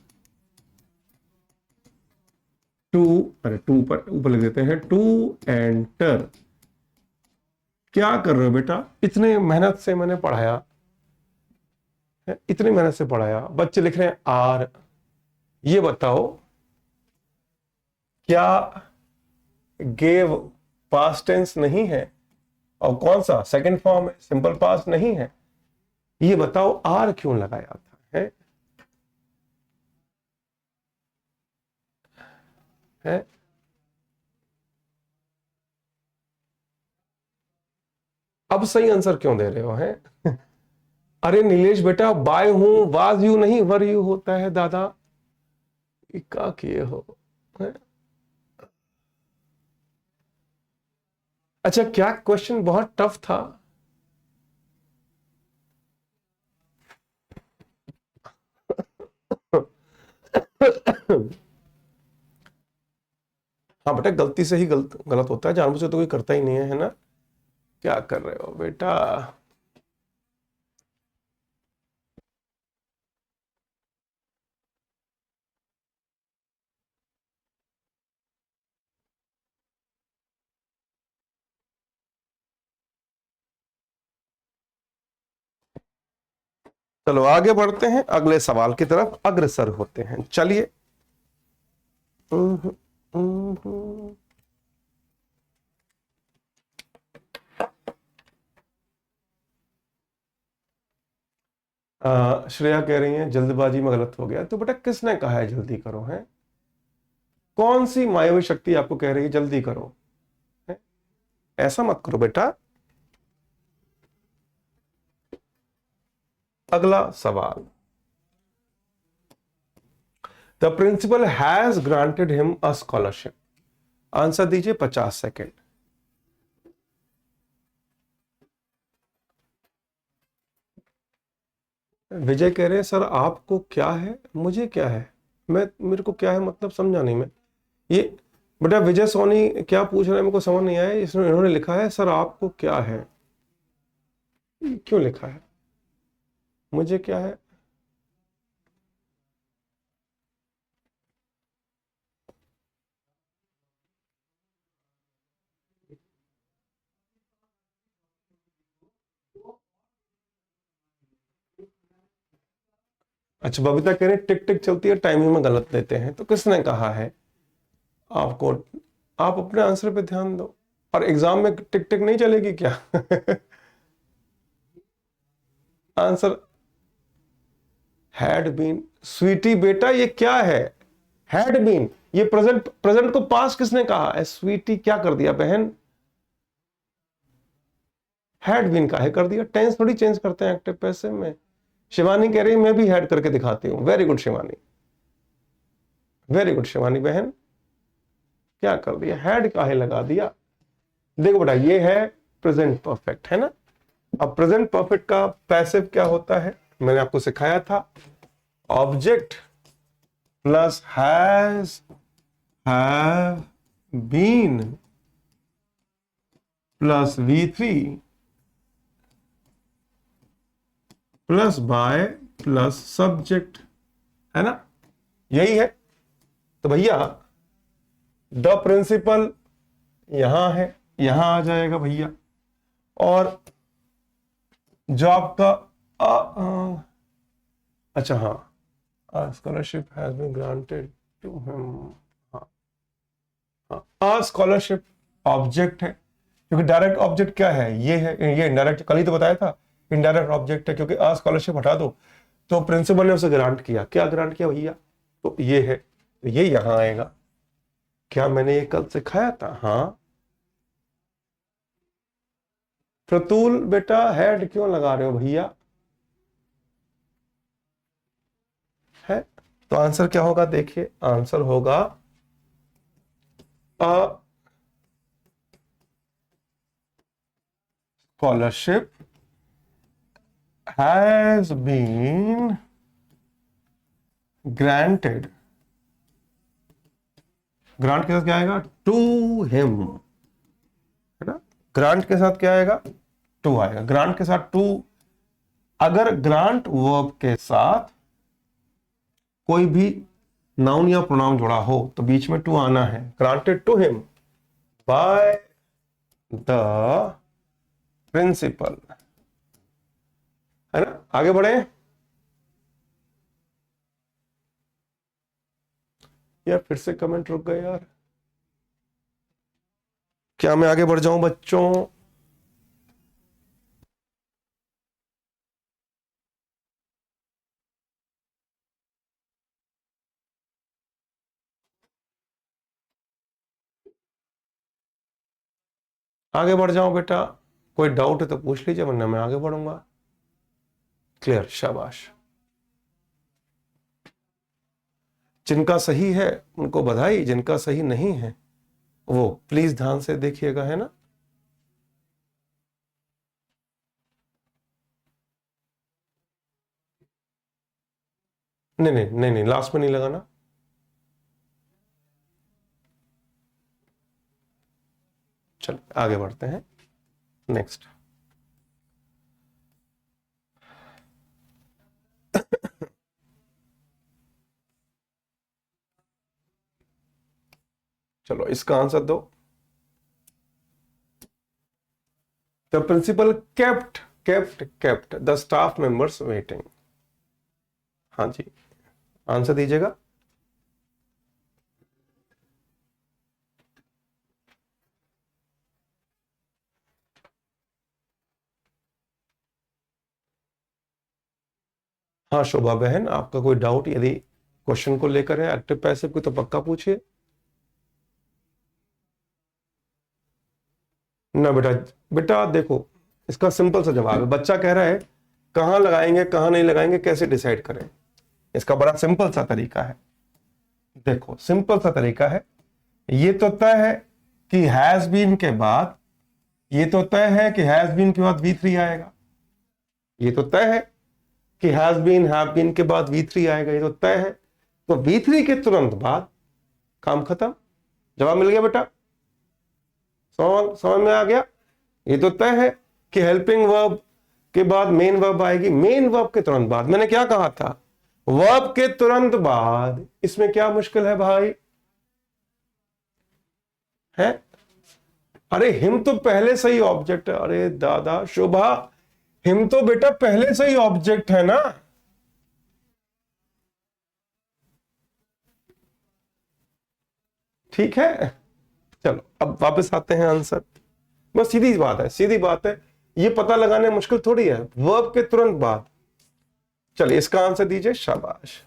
A: to, अरे टू पर ऊपर लिख देते हैं, टू एंटर। क्या कर रहे हो बेटा? इतने मेहनत से मैंने पढ़ाया, इतनी मेहनत से पढ़ाया, बच्चे लिख रहे हैं आर। ये बताओ, क्या गेव पास्ट टेंस नहीं है? और कौन सा सेकंड फॉर्म है? सिंपल पास्ट नहीं है। ये बताओ आर क्यों लगाया था? है? अब सही आंसर क्यों दे रहे हो? है? अरे नीलेश बेटा, बाय हूं, वाज यू नहीं, वर यू होता है दादा, क्या किए हो? है? अच्छा, क्या क्वेश्चन बहुत टफ था? हाँ बेटा, गलती से ही गलत गलत होता है, जानबूझ से तो कोई करता ही नहीं है ना। क्या कर रहे हो बेटा? चलो आगे बढ़ते हैं, अगले सवाल की तरफ अग्रसर होते हैं। चलिए। श्रेया कह रही है जल्दबाजी में गलत हो गया। तो बेटा किसने कहा है जल्दी करो? है कौन सी मायावी शक्ति आपको कह रही है जल्दी करो? है? ऐसा मत करो बेटा। अगला सवाल, the principal has granted him a scholarship. Answer दीजिए 50 सेकेंड। विजय कह रहे हैं सर आपको क्या है, मुझे क्या है, मेरे को क्या है मतलब समझा नहीं मैं। ये बेटा विजय सोनी क्या पूछ रहे हैं मेरे को समझ नहीं आया। इसमें इन्होंने लिखा है सर आपको क्या है, क्यों लिखा है, मुझे क्या है? अच्छा बबीता कह रहे हैं टिक टिक चलती है टाइमिंग में गलत देते हैं। तो किसने कहा है आपको? आप अपने आंसर पे ध्यान दो। और एग्जाम में टिक टिक नहीं चलेगी क्या? Answer had been. स्वीटी बेटा ये क्या है? हैड बीन, ये प्रेजेंट, प्रेजेंट को पास किसने कहा है? स्वीटी क्या कर दिया बहन? हैड बीन का है कर दिया। टेंस थोड़ी चेंज करते हैं एक्टिव पैसिव में। शिवानी कह रही है मैं भी हैड करके दिखाती हूं। Very good Shivani, very good Shivani बहन। क्या कर दिया, हैड का है लगा दिया। देखो बेटा ये है प्रेजेंट परफेक्ट, है ना। अब प्रेजेंट परफेक्ट का पैसिव क्या होता है मैंने आपको सिखाया था। Object plus has, have been plus V3 plus by plus subject, है ना, यही है। तो भैया द प्रिंसिपल यहां है, यहां आ जाएगा भैया। और जो आपका अच्छा हाँ, scholarship has been granted to him. हाँ स्कॉलरशिप ऑब्जेक्ट है, क्योंकि डायरेक्ट ऑब्जेक्ट क्या है, ये है। ये इनडायरेक्ट कल ही तो बताया था, इनडायरेक्ट ऑब्जेक्ट है। क्योंकि स्कॉलरशिप हटा दो तो प्रिंसिपल ने उसे ग्रांट किया। क्या ग्रांट किया भैया? तो ये है, तो ये यहां आएगा। क्या मैंने ये कल सिखाया था? हाँ। प्रतुल बेटा हेड क्यों लगा रहे हो भैया? है तो आंसर क्या होगा देखिए, आंसर होगा scholarship has been granted. Grant के साथ क्या आएगा? टू हिम, है ना। ग्रांट के साथ क्या आएगा? टू आएगा। ग्रांट के साथ टू। अगर ग्रांट वर्ब के साथ कोई भी नाउन या प्रोनाउन जुड़ा हो तो बीच में टू आना है। Granted to him by the principal, है ना। आगे बढ़े यार, फिर से कमेंट रुक गए यार। क्या मैं आगे बढ़ जाऊं बच्चों? आगे बढ़ जाऊं बेटा? कोई डाउट है तो पूछ लीजिए वरना मैं आगे बढ़ूंगा। क्लियर, शाबाश। जिनका सही है उनको बधाई, जिनका सही नहीं है वो प्लीज ध्यान से देखिएगा, है ना। नहीं नहीं नहीं नहीं, लास्ट में नहीं लगाना। चलो आगे बढ़ते हैं। नेक्स्ट, चलो इसका आंसर दो। The principal kept the staff members waiting. हाँ जी, आंसर दीजिएगा। हाँ शोभा बहन, आपका कोई डाउट यदि क्वेश्चन को लेकर है एक्टिव पैसिव की तो पक्का पूछिए। ना बेटा, बेटा देखो इसका सिंपल सा जवाब है। बच्चा कह रहा है कहाँ लगाएंगे कहाँ नहीं लगाएंगे, कैसे डिसाइड करें। इसका बड़ा सिंपल सा तरीका है। देखो सिंपल सा तरीका है, ये तो तय है कि हैज बीन के बाद, ये तो तय है कि हैज बीन के बाद V3 आएगा। ये तो तय है कि हैज बीन हैव बीन के बाद V3 आएगा, ये तो तय है। तो V3 के तुरंत बाद काम खत्म। जवाब मिल गया बेटा, समझ में आ गया। ये तो तय है कि हेल्पिंग वर्ब के बाद मेन वर्ब आएगी, मेन वर्ब के तुरंत बाद। मैंने क्या कहा था, वर्ब के तुरंत बाद। इसमें क्या मुश्किल है भाई, है? अरे हिम तो पहले से ही ऑब्जेक्ट है। अरे दादा शोभा, हिम तो बेटा पहले से ही ऑब्जेक्ट है ना। ठीक है, चलो अब वापस आते हैं आंसर। बस सीधी बात है, सीधी बात है, ये पता लगाने मुश्किल थोड़ी है, वर्ब के तुरंत बाद। चलिए इसका आंसर दीजिए, शाबाश।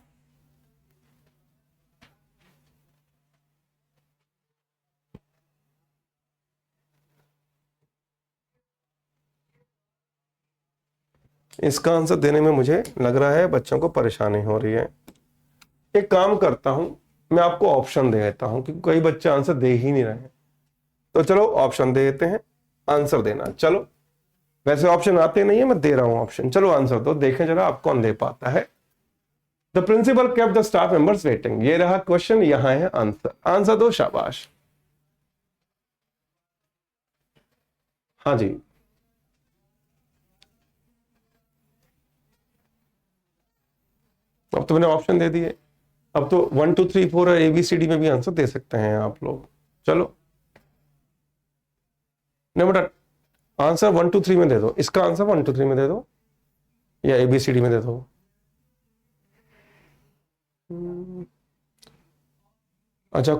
A: इसका आंसर देने में मुझे लग रहा है बच्चों को परेशानी हो रही है। एक काम करता हूं, मैं आपको ऑप्शन दे देता हूं, क्योंकि कई बच्चे आंसर दे ही नहीं रहे हैं। तो चलो ऑप्शन दे देते हैं, आंसर देना। चलो वैसे ऑप्शन आते नहीं है, मैं दे रहा हूं ऑप्शन। चलो आंसर दो, देखें जरा आप कौन दे पाता है। The principal kept the staff members waiting, ये रहा क्वेश्चन, यहां है आंसर। आंसर दो, शाबाश। हाँ जी, अब तो मैंने ऑप्शन दे दिए। अब तो 1 2 3 4 और ABCD में भी आंसर दे सकते हैं आप लोग। चलो नहीं बेटा, आंसर 1 2 3 में दे दो, इसका आंसर 1 2 3 में दे दो या ABCD में दे दो। अच्छा,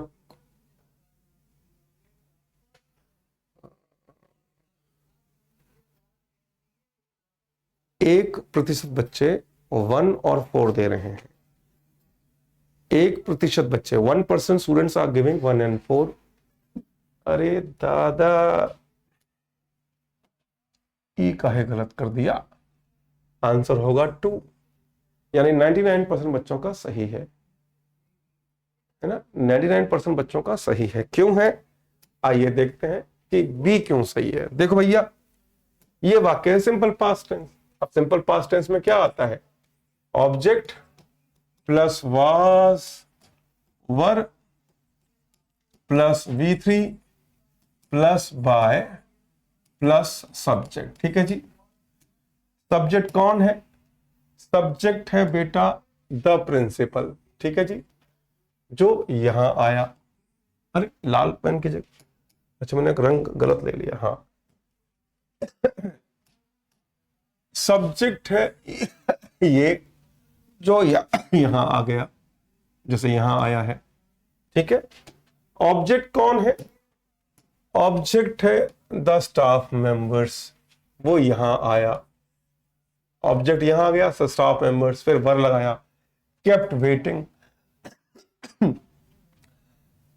A: 1% बच्चे 1 और 4 दे रहे हैं। 1% बच्चे, 1% स्टूडेंट्स आर गिविंग 1 एंड 4। अरे दादा, ई काहे गलत कर दिया। आंसर होगा 2, यानी 99% बच्चों का सही है ना। 99% बच्चों का सही है। क्यों है, आइए देखते हैं कि बी क्यों सही है। देखो भैया, ये वाक्य है सिंपल पास्ट टेंस। अब सिंपल पास्ट टेंस में क्या आता है, object plus was were plus V3 plus by plus subject. ठीक है जी, सब्जेक्ट कौन है, सब्जेक्ट है बेटा द प्रिंसिपल। ठीक है जी, जो यहां आया। अरे लाल पेन की जगह, अच्छा मैंने एक रंग गलत ले लिया। हाँ, सब्जेक्ट है ये, जो यहां आ गया, जैसे यहां आया है। ठीक है, ऑब्जेक्ट कौन है, ऑब्जेक्ट है द स्टाफ मेंबर्स, वो यहां आया। ऑब्जेक्ट यहां आ गया, स्टाफ मेंबर्स, फिर वर लगाया, kept waiting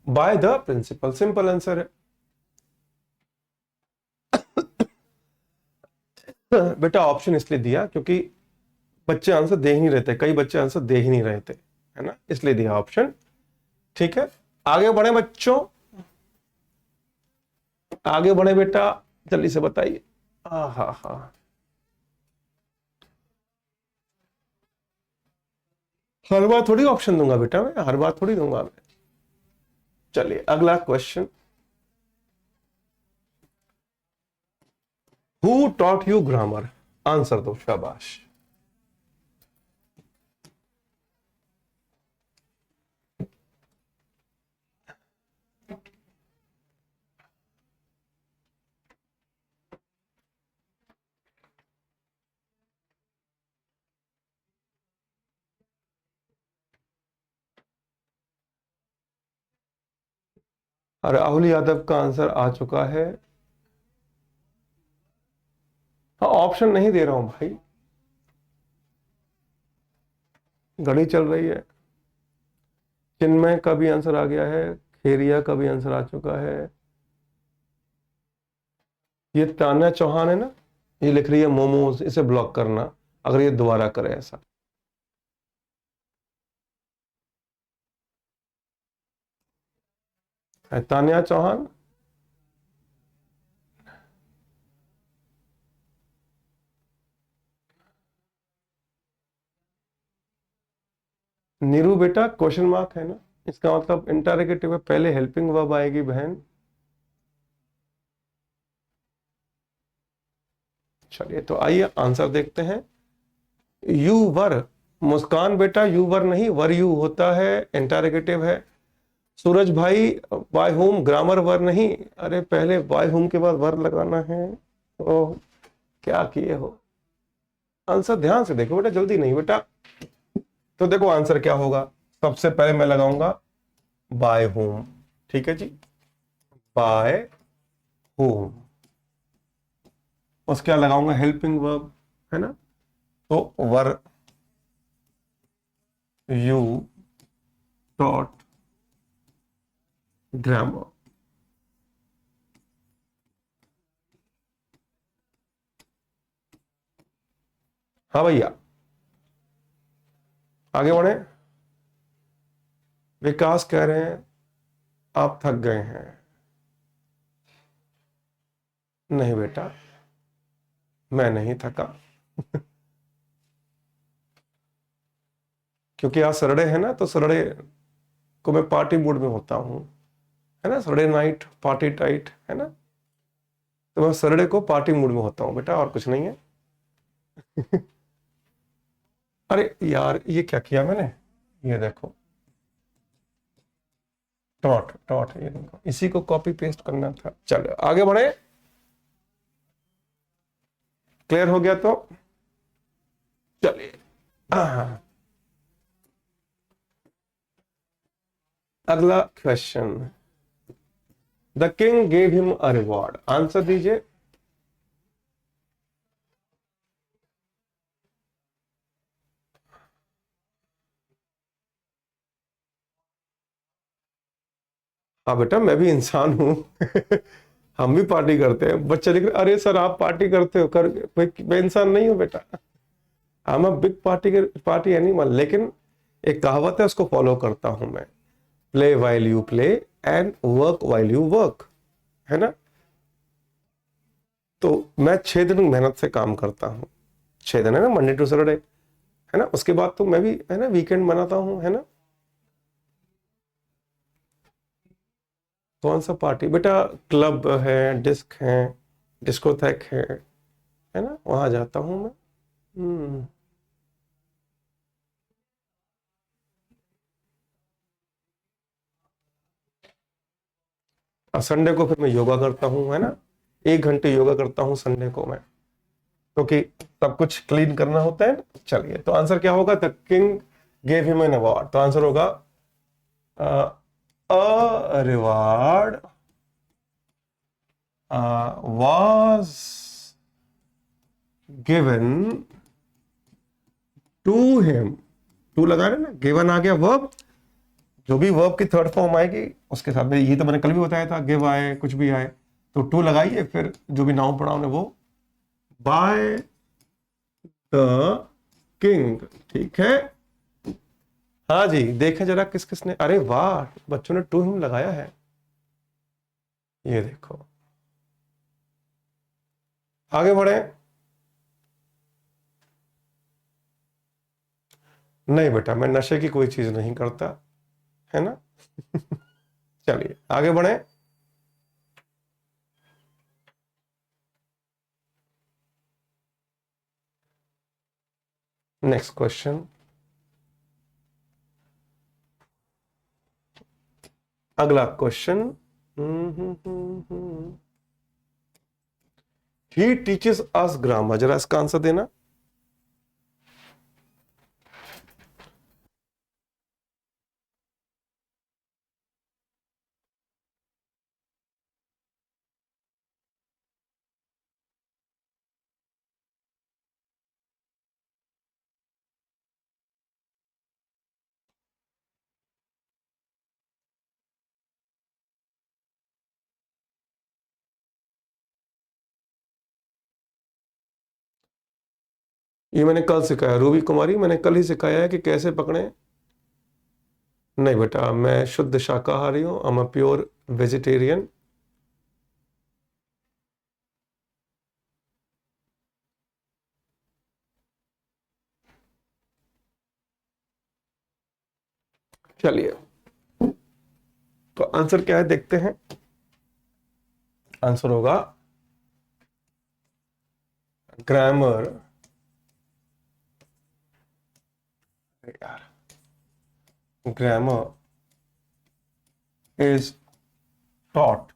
A: by the principal. Simple answer है बेटा। ऑप्शन इसलिए दिया क्योंकि बच्चे आंसर दे ही नहीं रहे थे, कई बच्चे आंसर दे ही नहीं रहे थे, है ना, इसलिए दिया ऑप्शन। ठीक है, आगे बढ़े बच्चों, आगे बढ़े बेटा, जल्दी से बताइए। हा हा, हर बार थोड़ी ऑप्शन दूंगा बेटा, मैं हर बार थोड़ी दूंगा मैं। चलिए अगला question, who taught you grammar. Answer दो, शाबाश। राहुल यादव का आंसर आ चुका है। हाँ, ऑप्शन नहीं दे रहा हूं भाई, घड़ी चल रही है। चिन्मय का भी आंसर आ गया है, खेरिया का भी आंसर आ चुका है। ये तान्या चौहान है ना, ये लिख रही है मोमोज, इसे ब्लॉक करना अगर ये दोबारा करे ऐसा। है तान्या चौहान? नीरू बेटा क्वेश्चन मार्क है ना, इसका मतलब इंटरोगेटिव है, पहले हेल्पिंग वर्ब आएगी बहन। चलिए तो आइए आंसर देखते हैं। यू वर, मुस्कान बेटा यू वर नहीं, वर यू होता है, इंटरोगेटिव है। सूरज भाई बाय होम, ग्रामर वर नहीं, अरे पहले बाय होम के बाद वर लगाना है। ओह, क्या किए हो। आंसर ध्यान से देखो बेटा, जल्दी नहीं बेटा। तो देखो आंसर क्या होगा, सबसे पहले मैं लगाऊंगा बाय होम, ठीक है जी, बाय होम। उसके बाद लगाऊंगा हेल्पिंग वर्ब, है ना, तो वर यू डॉट ग्रामर। हाँ भैया, आगे बढ़े। विकास कह रहे हैं आप थक गए हैं। नहीं बेटा, मैं नहीं थका। क्योंकि आज सैटरडे है ना, तो सैटरडे को मैं पार्टी मूड में होता हूँ, है ना, सैटरडे नाइट पार्टी टाइट, है ना, तो मैं सैटरडे को पार्टी मूड में होता हूँ बेटा, और कुछ नहीं है। अरे यार ये क्या किया मैंने, ये देखो डॉट डॉट, ये देखो इसी को कॉपी पेस्ट करना था। चलो आगे बढ़े, क्लियर हो गया तो चलिए। हाँ, अगला question. The king gave him a reward, answer दीजिए। हाँ बेटा, मैं भी इंसान हूं। हम भी पार्टी करते हैं। बच्चे लिख रहे अरे सर आप पार्टी करते हो कर, मैं इंसान नहीं हूं बेटा। I am a big party animal, लेकिन एक कहावत है उसको फॉलो करता हूं मैं, play while you play and work while you work, है ना। तो मैं 6 दिन मेहनत से काम करता हूँ, 6 दिन है ना, मंडे टू सैटरडे, है ना, उसके बाद तो मैं भी है ना वीकेंड मनाता हूँ, है ना। कौन सा पार्टी बेटा, क्लब है, डिस्क है, डिस्कोथेक है ना, वहां जाता हूँ मैं। हम्म। और संडे को फिर मैं योगा करता हूँ, है ना, 1 घंटे योगा करता हूँ संडे को मैं, क्योंकि सब कुछ क्लीन करना होता है ना। चलिए तो आंसर क्या होगा, the king gave him an award, तो आंसर होगा a reward was given to him। To लगा रहे ना, गिवन आ गया वर्ब, जो भी वर्ब की थर्ड फॉर्म आएगी उसके साथ में, ये तो मैंने कल भी बताया था, गिव आए कुछ भी आए तो टू लगाइए, फिर जो भी नाउन प्रोनाउन है वो बाय द किंग, ठीक है। हाँ जी, देखें जरा किस किसने, अरे वाह बच्चों ने टू हिम लगाया है, ये देखो। आगे बढ़े। नहीं बेटा, मैं नशे की कोई चीज नहीं करता, है ना। चलिए आगे बढ़े। नेक्स्ट क्वेश्चन, अगला question. He teaches us grammar, जरा इसका आंसर देना। ये मैंने कल सिखाया रूबी कुमारी, मैंने कल ही सिखाया है कि कैसे पकड़ें। नहीं बेटा, मैं शुद्ध शाकाहारी हूं, I am a pure vegetarian. चलिए, तो आंसर क्या है देखते हैं। आंसर होगा ग्रामर, यार, grammar is taught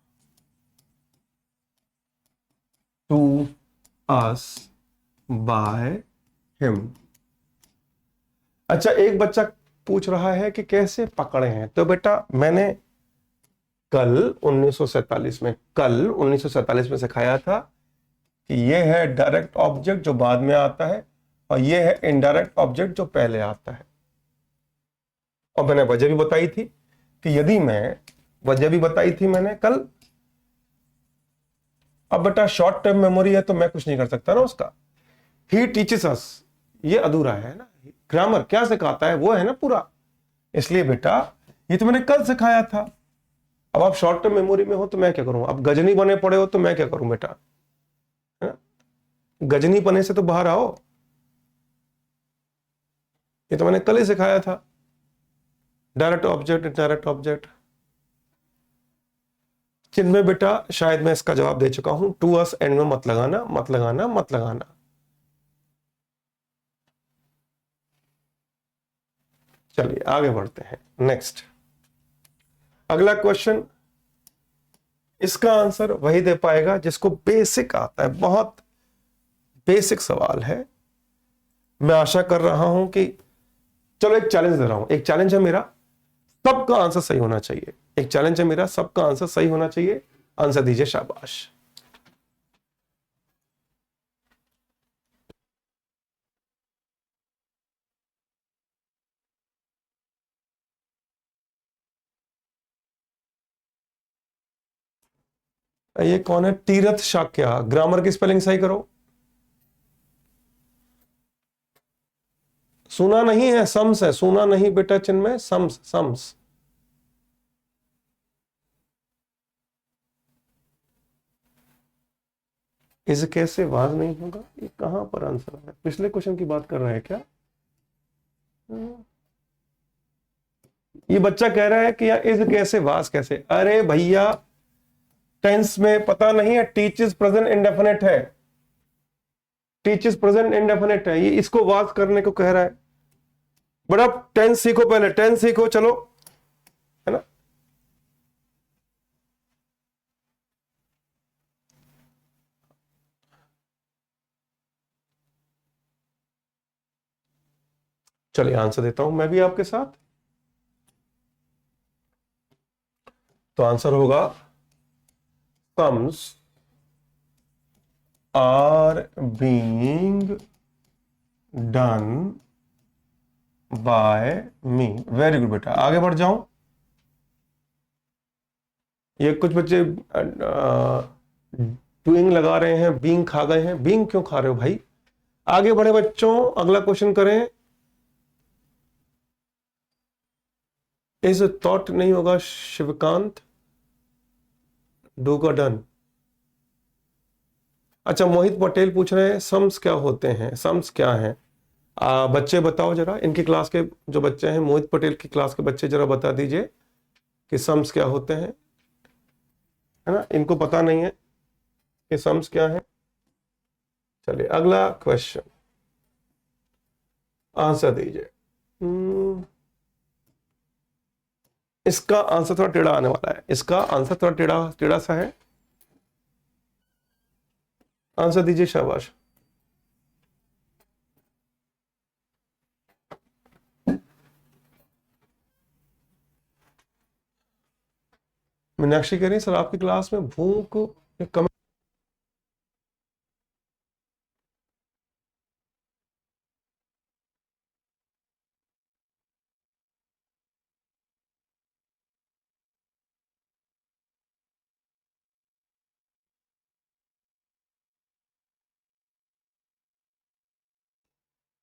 A: to us by him। अच्छा, एक बच्चा पूछ रहा है कि कैसे पकड़े हैं, तो बेटा मैंने कल 1947 में सिखाया था कि ये है डायरेक्ट ऑब्जेक्ट जो बाद में आता है, और ये है इनडायरेक्ट ऑब्जेक्ट जो पहले आता है। और मैंने वजह भी बताई थी कि यदि मैं, वजह भी बताई थी मैंने कल। अब बेटा शॉर्ट टर्म मेमोरी है तो मैं कुछ नहीं कर सकता ना उसका। ही टीचेस अस, ये अधूरा है ना। ग्रामर क्या सिखाता है वो है ना पूरा। इसलिए बेटा ये तो मैंने कल सिखाया था। अब आप शॉर्ट टर्म मेमोरी में हो तो मैं क्या करूं, अब गजनी बने पड़े हो तो मैं क्या करूं बेटा, है ना? गजनी बने से तो बाहर आओ। ये तो मैंने कल ही सिखाया था, डायरेक्ट ऑब्जेक्ट इनडायरेक्ट ऑब्जेक्ट। जिनमें बेटा शायद मैं इसका जवाब दे चुका हूं, टू अस एंड में मत लगाना, मत लगाना, मत लगाना। चलिए आगे बढ़ते हैं। नेक्स्ट, अगला क्वेश्चन, इसका आंसर वही दे पाएगा जिसको बेसिक आता है। बहुत बेसिक सवाल है। मैं आशा कर रहा हूं कि, चलो एक चैलेंज दे रहा हूं, एक चैलेंज है मेरा, सबका आंसर सही होना चाहिए। एक चैलेंज है मेरा, सबका आंसर सही होना चाहिए। आंसर दीजिए, शाबाश। ये कौन है, तीरथ शाक्या? ग्रामर की स्पेलिंग सही करो। सुना नहीं है, सम्स है, सुना नहीं बेटा चिन्मय, सम्स सम्स। इस कैसे वाज नहीं होगा, ये कहां पर आंसर है? पिछले क्वेश्चन की बात कर रहे हैं क्या? ये बच्चा कह रहा है कि यार इज कैसे वाज कैसे। अरे भैया, टेंस में पता नहीं है, टीच इज प्रेजेंट इंडेफिनिट है, टीच इज प्रेजेंट इंडेफिनिट है, ये इसको वाज करने को कह रहा है। बड़ा टेंस सीखो, पहले टेंस सीखो, चलो, है ना। चलिए आंसर देता हूं मैं भी आपके साथ। तो आंसर होगा comes are being done by me। Very good बेटा, आगे बढ़ जाऊं। ये कुछ बच्चे डूइंग लगा रहे हैं, बीइंग खा गए हैं। बीइंग क्यों खा रहे हो भाई? आगे बढ़े बच्चों, अगला क्वेश्चन करें। इज थॉट नहीं होगा शिवकांत, डू का डन। अच्छा, मोहित पटेल पूछ रहे हैं सम्स क्या होते हैं, सम्स क्या हैं? बच्चे बताओ जरा, इनकी क्लास के जो बच्चे हैं, मोहित पटेल की क्लास के बच्चे, जरा बता दीजिए कि सम्स क्या होते हैं, है ना। इनको पता नहीं है कि सम्स क्या है। चलिए अगला क्वेश्चन, आंसर दीजिए। इसका आंसर थोड़ा टेढ़ा आने वाला है, इसका आंसर थोड़ा टेढ़ा टेढ़ा सा है। आंसर दीजिए, शाबाश। मीनाक्षी कह रही है, सर आपकी क्लास में भूख कम।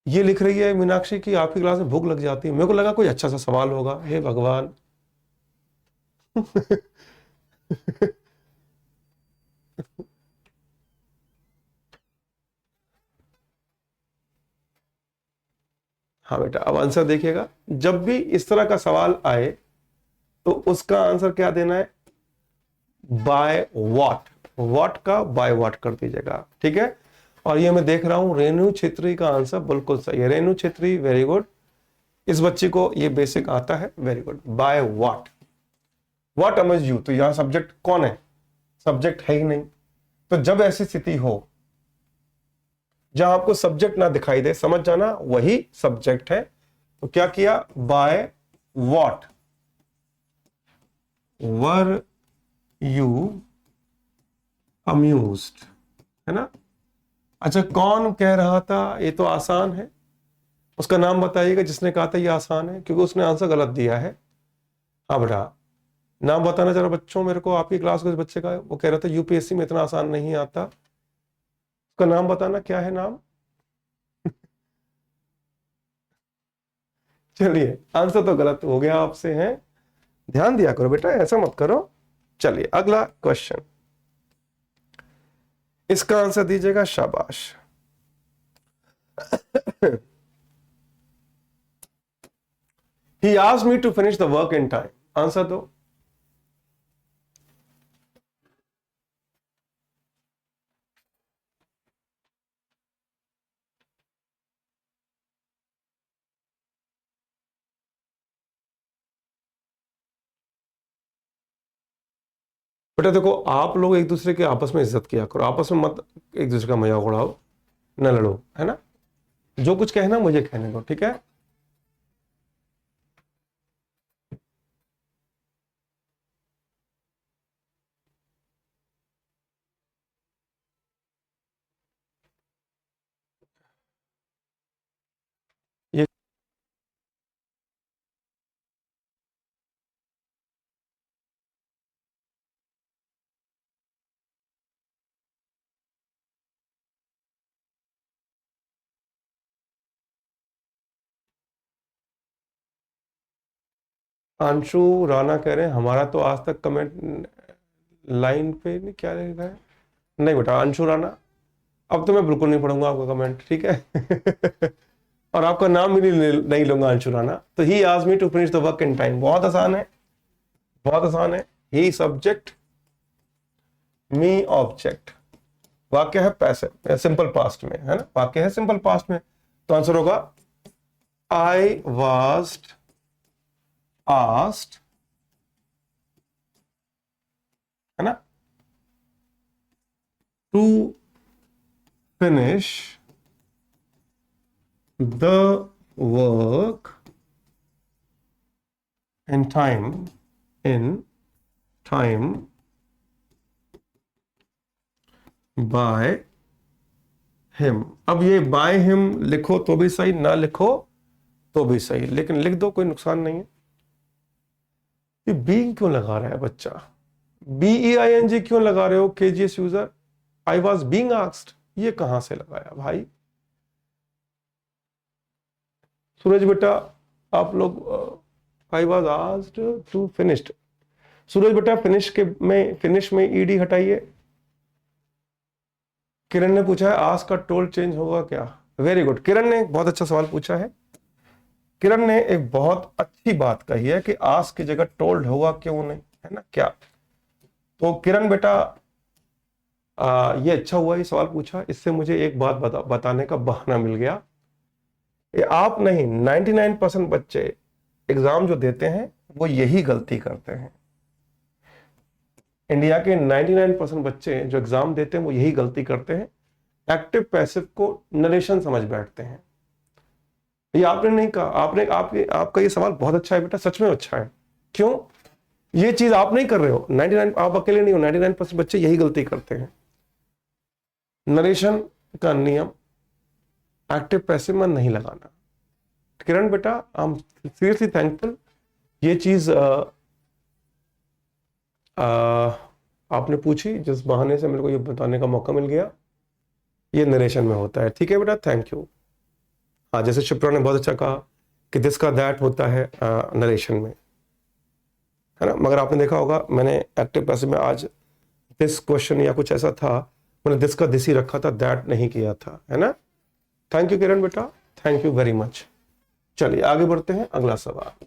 A: ये लिख रही है मीनाक्षी की आपकी क्लास में भूख लग जाती है। मेरे को लगा कोई अच्छा सा सवाल होगा, हे भगवान। हाँ बेटा, अब आंसर देखिएगा। जब भी इस तरह का सवाल आए तो उसका आंसर क्या देना है, बाय वॉट। वॉट का बाय वॉट कर दीजिएगा, ठीक है। और ये मैं देख रहा हूं रेणु छेत्री का आंसर बिल्कुल सही है। Renu Chhetri, very good. इस बच्ची को ये बेसिक आता है, very good. By what, what amuse you. तो यहां सब्जेक्ट कौन है, सब्जेक्ट है ही नहीं। तो जब ऐसी स्थिति हो जहां आपको सब्जेक्ट ना दिखाई दे, समझ जाना वही सब्जेक्ट है। तो क्या किया, by what were you amused, है ना। अच्छा, कौन कह रहा था, ये तो आसान है। उसका नाम बताइएगा जिसने कहा था ये आसान है, क्योंकि उसने आंसर गलत दिया है। हाँ बेटा, नाम बताना जरा बच्चों मेरे को, आपकी क्लास के बच्चे का। वो कह रहा था यूपीएससी में इतना आसान नहीं आता। उसका नाम बताना, क्या है नाम। चलिए, आंसर तो गलत हो गया आपसे है। ध्यान दिया करो बेटा, ऐसा मत करो। चलिए अगला क्वेश्चन, इसका आंसर दीजिएगा, शाबाश। He asked me to finish the work in time. Answer दो। बेटा देखो, आप लोग एक दूसरे के आपस में इज्जत किया करो, आपस में मत एक दूसरे का मजाक उड़ाओ, न लड़ो, है ना। जो कुछ कहना मुझे कहने दो, ठीक है। ये अंशु राणा कह रहे हैं हमारा तो आज तक कमेंट लाइन पे नहीं, क्या लिख रहा है। नहीं बेटा अंशु राणा, अब तो मैं बिल्कुल नहीं पढ़ूंगा आपका कमेंट, ठीक है। और आपका नाम भी नहीं लूंगा, अंशु राणा। तो he asked me to finish the work in time, बहुत आसान है, बहुत आसान है। He subject, me object. वाक्य है पैसिव, सिंपल पास्ट में, है ना, वाक्य है सिंपल पास्ट में। तो आंसर होगा आई वाज आस्क्ड, है ना, to finish the work in time, in time by him. अब ये बाय हिम लिखो तो भी सही, ना लिखो तो भी सही, लेकिन लिख दो, कोई नुकसान नहीं है। ये बीइंग क्यों लगा रहा है बच्चा, BEING क्यों लगा रहे हो KGS user. I was being asked, ये कहां से लगाया भाई। सूरज बेटा, आप लोग, I was asked to finished. Suraj बेटा फिनिश के में, फिनिश में ED हटाइए। किरण ने पूछा है आस्क का टोल चेंज होगा क्या। वेरी गुड, किरण ने बहुत अच्छा सवाल पूछा है। किरण ने एक बहुत अच्छी बात कही है कि आस्क की जगह टोल्ड होगा क्यों नहीं, है ना क्या। तो किरण बेटा, ये अच्छा हुआ ये सवाल पूछा, इससे मुझे एक बात बताने का बहाना मिल गया। ये आप नहीं, 99% बच्चे एग्जाम जो देते हैं वो यही गलती करते हैं। इंडिया के 99% बच्चे जो एग्जाम देते हैं वो यही गलती करते हैं, एक्टिव पैसिव को नरेशन समझ बैठते हैं। ये आपने नहीं कहा, आपका ये सवाल बहुत अच्छा है बेटा, सच में अच्छा है। क्यों, ये चीज आप नहीं कर रहे हो, 99, आप अकेले नहीं हो, 99% बच्चे यही गलती करते हैं। नरेशन का नियम, एक्टिव पैसिव में नहीं लगाना। किरण बेटा, आई एम सीरियसली थैंकफुल, ये चीज आपने पूछी, जिस बहाने से मेरे को ये बताने का मौका मिल गया। ये नरेशन में होता है, ठीक है बेटा, थैंक यू। हाँ, जैसे शिप्रा ने बहुत अच्छा कहा कि दिस का दैट होता है नरेशन में, है ना। मगर आपने देखा होगा मैंने एक्टिव पैसिव में आज दिस क्वेश्चन या कुछ ऐसा था, मैंने दिस का दिस ही रखा था, दैट नहीं किया था, है ना। थैंक यू किरण बेटा, थैंक यू वेरी मच। चलिए आगे बढ़ते हैं, अगला सवाल।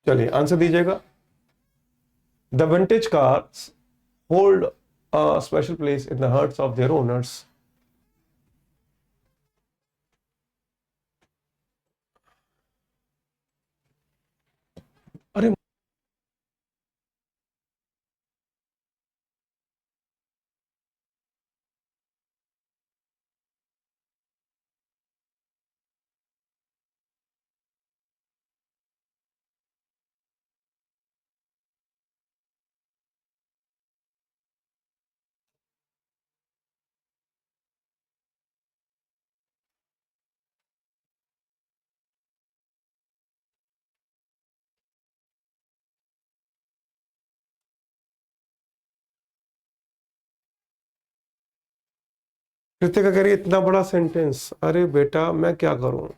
A: चलिए आंसर दीजिएगा। The vintage cars hold a special place in the hearts of their owners. अरे कृतिका कह रही है इतना बड़ा सेंटेंस, अरे बेटा मैं क्या करूं।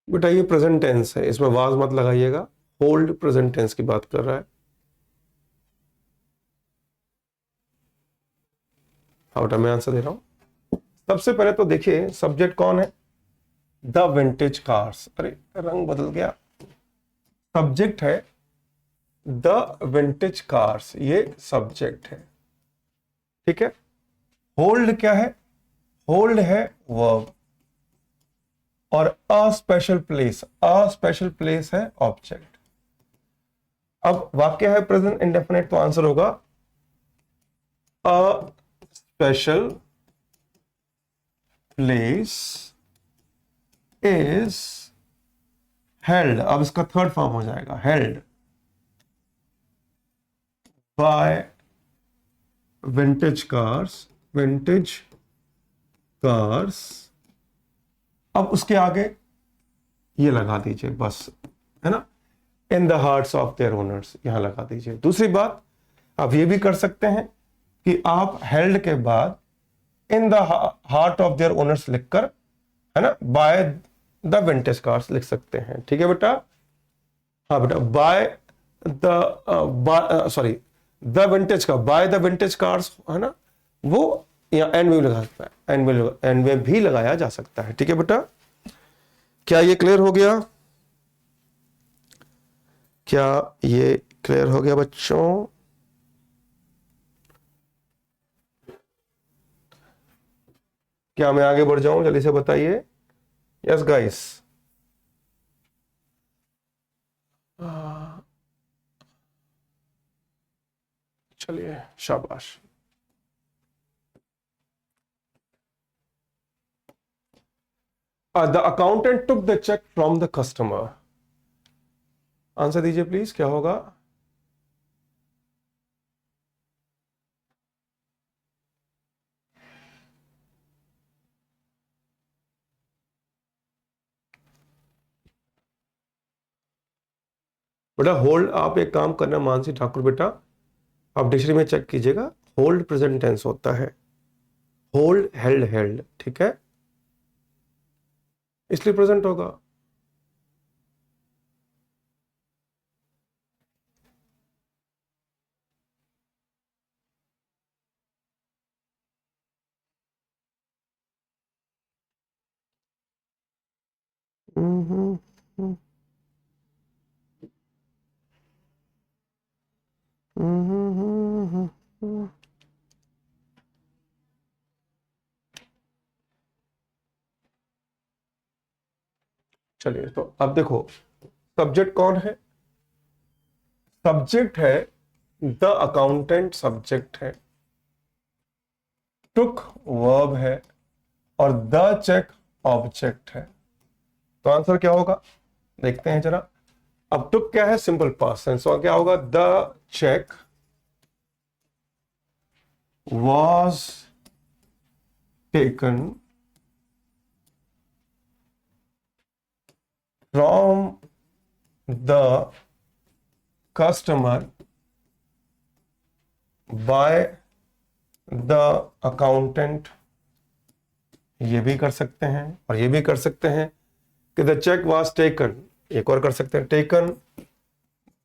A: बेटा ये प्रेजेंट टेंस है, इसमें वाज मत लगाइएगा, होल्ड प्रेजेंट टेंस की बात कर रहा है। हाँ बेटा मैं आंसर दे रहा हूं। सबसे पहले तो देखिए सब्जेक्ट कौन है, द विंटेज कार्स। अरे रंग बदल गया, सब्जेक्ट है द विंटेज कार्स, ये सब्जेक्ट है, ठीक है। होल्ड क्या है, होल्ड है वर्ब, और अ स्पेशल प्लेस है ऑब्जेक्ट। अब वाक्य है प्रेजेंट इंडेफिनिट, तो आंसर होगा a special place is held. अब इसका थर्ड फॉर्म हो जाएगा हेल्ड बाय विंटेज कार्स। अब उसके आगे ये लगा दीजिए बस, है ना, in the hearts of their owners, यहां लगा दीजिए। दूसरी बात आप ये भी कर सकते हैं कि आप हेल्ड के बाद in the heart of their owners लिखकर, है ना, बाय द विंटेज कार्स लिख सकते हैं, ठीक है बेटा। हाँ बेटा, by the sorry the vintage का बाय द विंटेज कार्स, है ना, वो या एंड में लगा सकता है, एंड में भी लगाया जा सकता है, ठीक है बेटा। क्या ये क्लियर हो गया, क्या ये क्लियर हो गया बच्चों। क्या मैं आगे बढ़ जाऊं, जल्दी से बताइए। यस गाइस, चलिए शाबाश। The accountant took the cheque from the customer. Answer दीजिए प्लीज, क्या होगा। बेटा होल्ड, आप एक काम करना मानसी ठाकुर बेटा, आप डिक्शनरी में चेक कीजिएगा, होल्ड प्रेजेंट टेंस होता है, होल्ड हेल्ड हेल्ड, ठीक है, इसलिए प्रेजेंट होगा। हम्म, हम्म, हम्म। चलिए तो अब देखो सब्जेक्ट कौन है, सब्जेक्ट है द अकाउंटेंट, सब्जेक्ट है, टुक वर्ब है, और द चेक ऑब्जेक्ट है। तो आंसर क्या होगा देखते हैं जरा। अब टुक क्या है, सिंपल पास्ट टेंस, तो क्या होगा, the cheque was taken from the customer by the accountant। ये भी कर सकते हैं और ये भी कर सकते हैं कि द चेक was taken, एक और कर सकते हैं, taken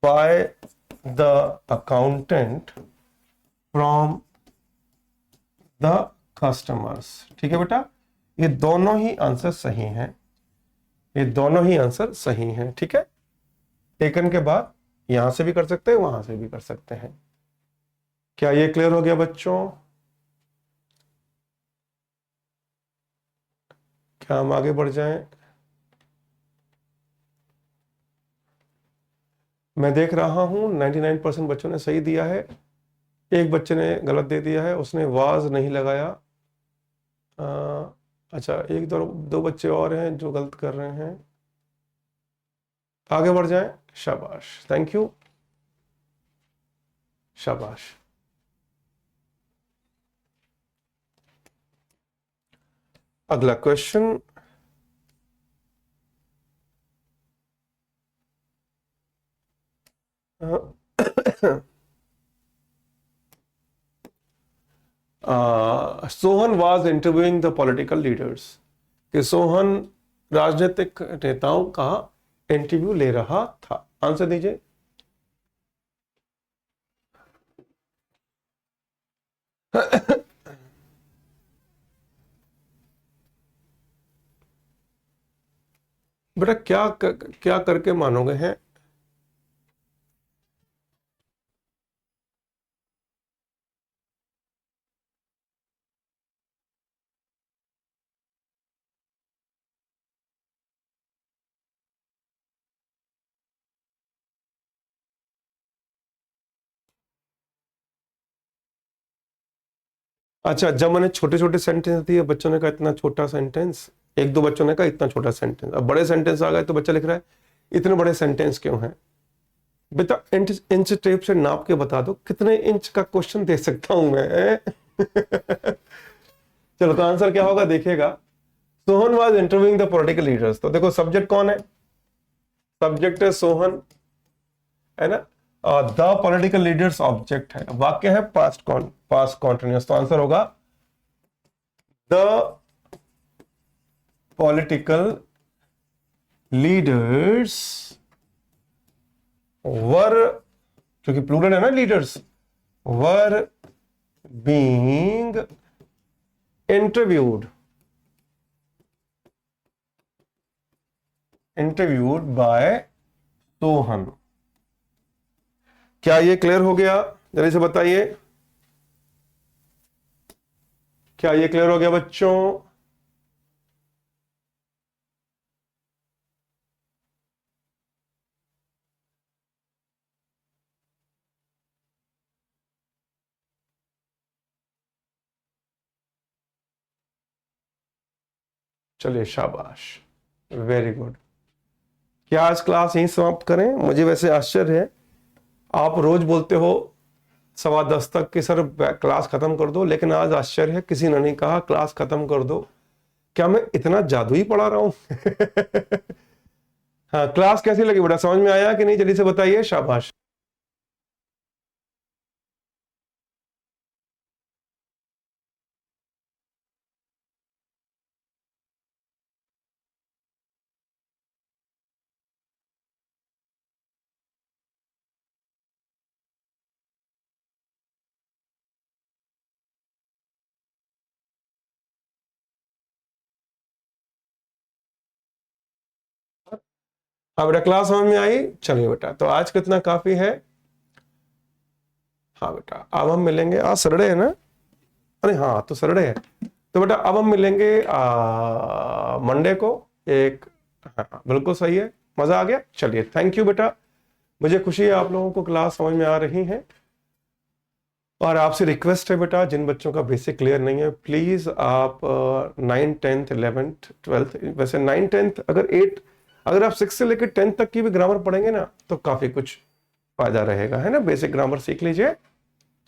A: by the accountant from the customers. ठीक है बेटा, ये दोनों ही आंसर सही हैं, ये दोनों ही आंसर सही हैं। ठीक है, टेकन के बाद यहां से भी कर सकते हैं, वहां से भी कर सकते हैं। क्या ये क्लियर हो गया बच्चों? क्या हम आगे बढ़ जाएं? मैं देख रहा हूं 99% बच्चों ने सही दिया है, एक बच्चे ने गलत दे दिया है, उसने वाज नहीं लगाया। अच्छा, एक दो बच्चे और हैं जो गलत कर रहे हैं। आगे बढ़ जाएं, शाबाश, थैंक यू, शाबाश। अगला question, Sohan was interviewing the political leaders, कि सोहन राजनीतिक नेताओं का इंटरव्यू ले रहा था। आंसर दीजिए। बेटा क्या करके मानोगे हैं? अच्छा, जब मैंने छोटे छोटे सेंटेंस दिए, बच्चों ने कहा इतना छोटा सेंटेंस, एक दो बच्चों ने कहा इतना छोटा सेंटेंस, अब बड़े सेंटेंस आ गए तो बच्चा लिख रहा है इतने बड़े सेंटेंस क्यों हैं? बेटा इंच टेप से नाप के बता दो कितने इंच का क्वेश्चन दे सकता हूं मैं। चलो, तो आंसर क्या होगा देखिएगा। Sohan was interviewing the political leaders, तो देखो सब्जेक्ट कौन है? सब्जेक्ट है सोहन, है ना। द पॉलिटिकल लीडर्स ऑब्जेक्ट है, वाक्य है पास्ट कॉन्टिन्यूअस, तो आंसर होगा द पॉलिटिकल लीडर्स वर, क्योंकि प्लूरल है ना leaders, were being interviewed bye Sohan. क्या ये क्लियर हो गया? जल्दी से बताइए, क्या ये क्लियर हो गया बच्चों? चलिए, शाबाश, वेरी गुड। क्या आज क्लास यहीं समाप्त करें? मुझे वैसे आश्चर्य है, आप रोज बोलते हो 10:15 तक कि सर क्लास खत्म कर दो, लेकिन आज आश्चर्य है किसी ने नहीं कहा क्लास खत्म कर दो। क्या मैं इतना जादू ही पढ़ा रहा हूं? हाँ, क्लास कैसी लगी बेटा, समझ में आया कि नहीं? जल्दी से बताइए, शाबाश। हाँ बेटा, क्लास समझ में आई? चलिए बेटा, तो आज कितना काफी है। हाँ बेटा, अब हम मिलेंगे, आज सैटरडे है ना? अरे हाँ, तो सैटरडे है, तो बेटा अब हम मिलेंगे मंडे को। एक, हाँ बिल्कुल सही है, मजा आ गया। चलिए, थैंक यू बेटा, मुझे खुशी है आप लोगों को क्लास समझ में आ रही है। और आपसे रिक्वेस्ट है बेटा, जिन बच्चों का बेसिक क्लियर नहीं है, प्लीज आप 9th 10th 11th 12th, वैसे 9th 10th अगर 8 अगर आप 6 से लेकर 10 तक की भी ग्रामर पढ़ेंगे ना तो काफी कुछ फायदा रहेगा, है ना। बेसिक ग्रामर सीख लीजिए।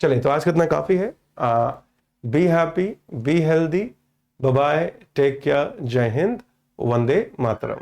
A: चलिए, तो आज कितना काफी है। Be happy, be healthy, bye bye, take care, जय हिंद, वंदे मातरम।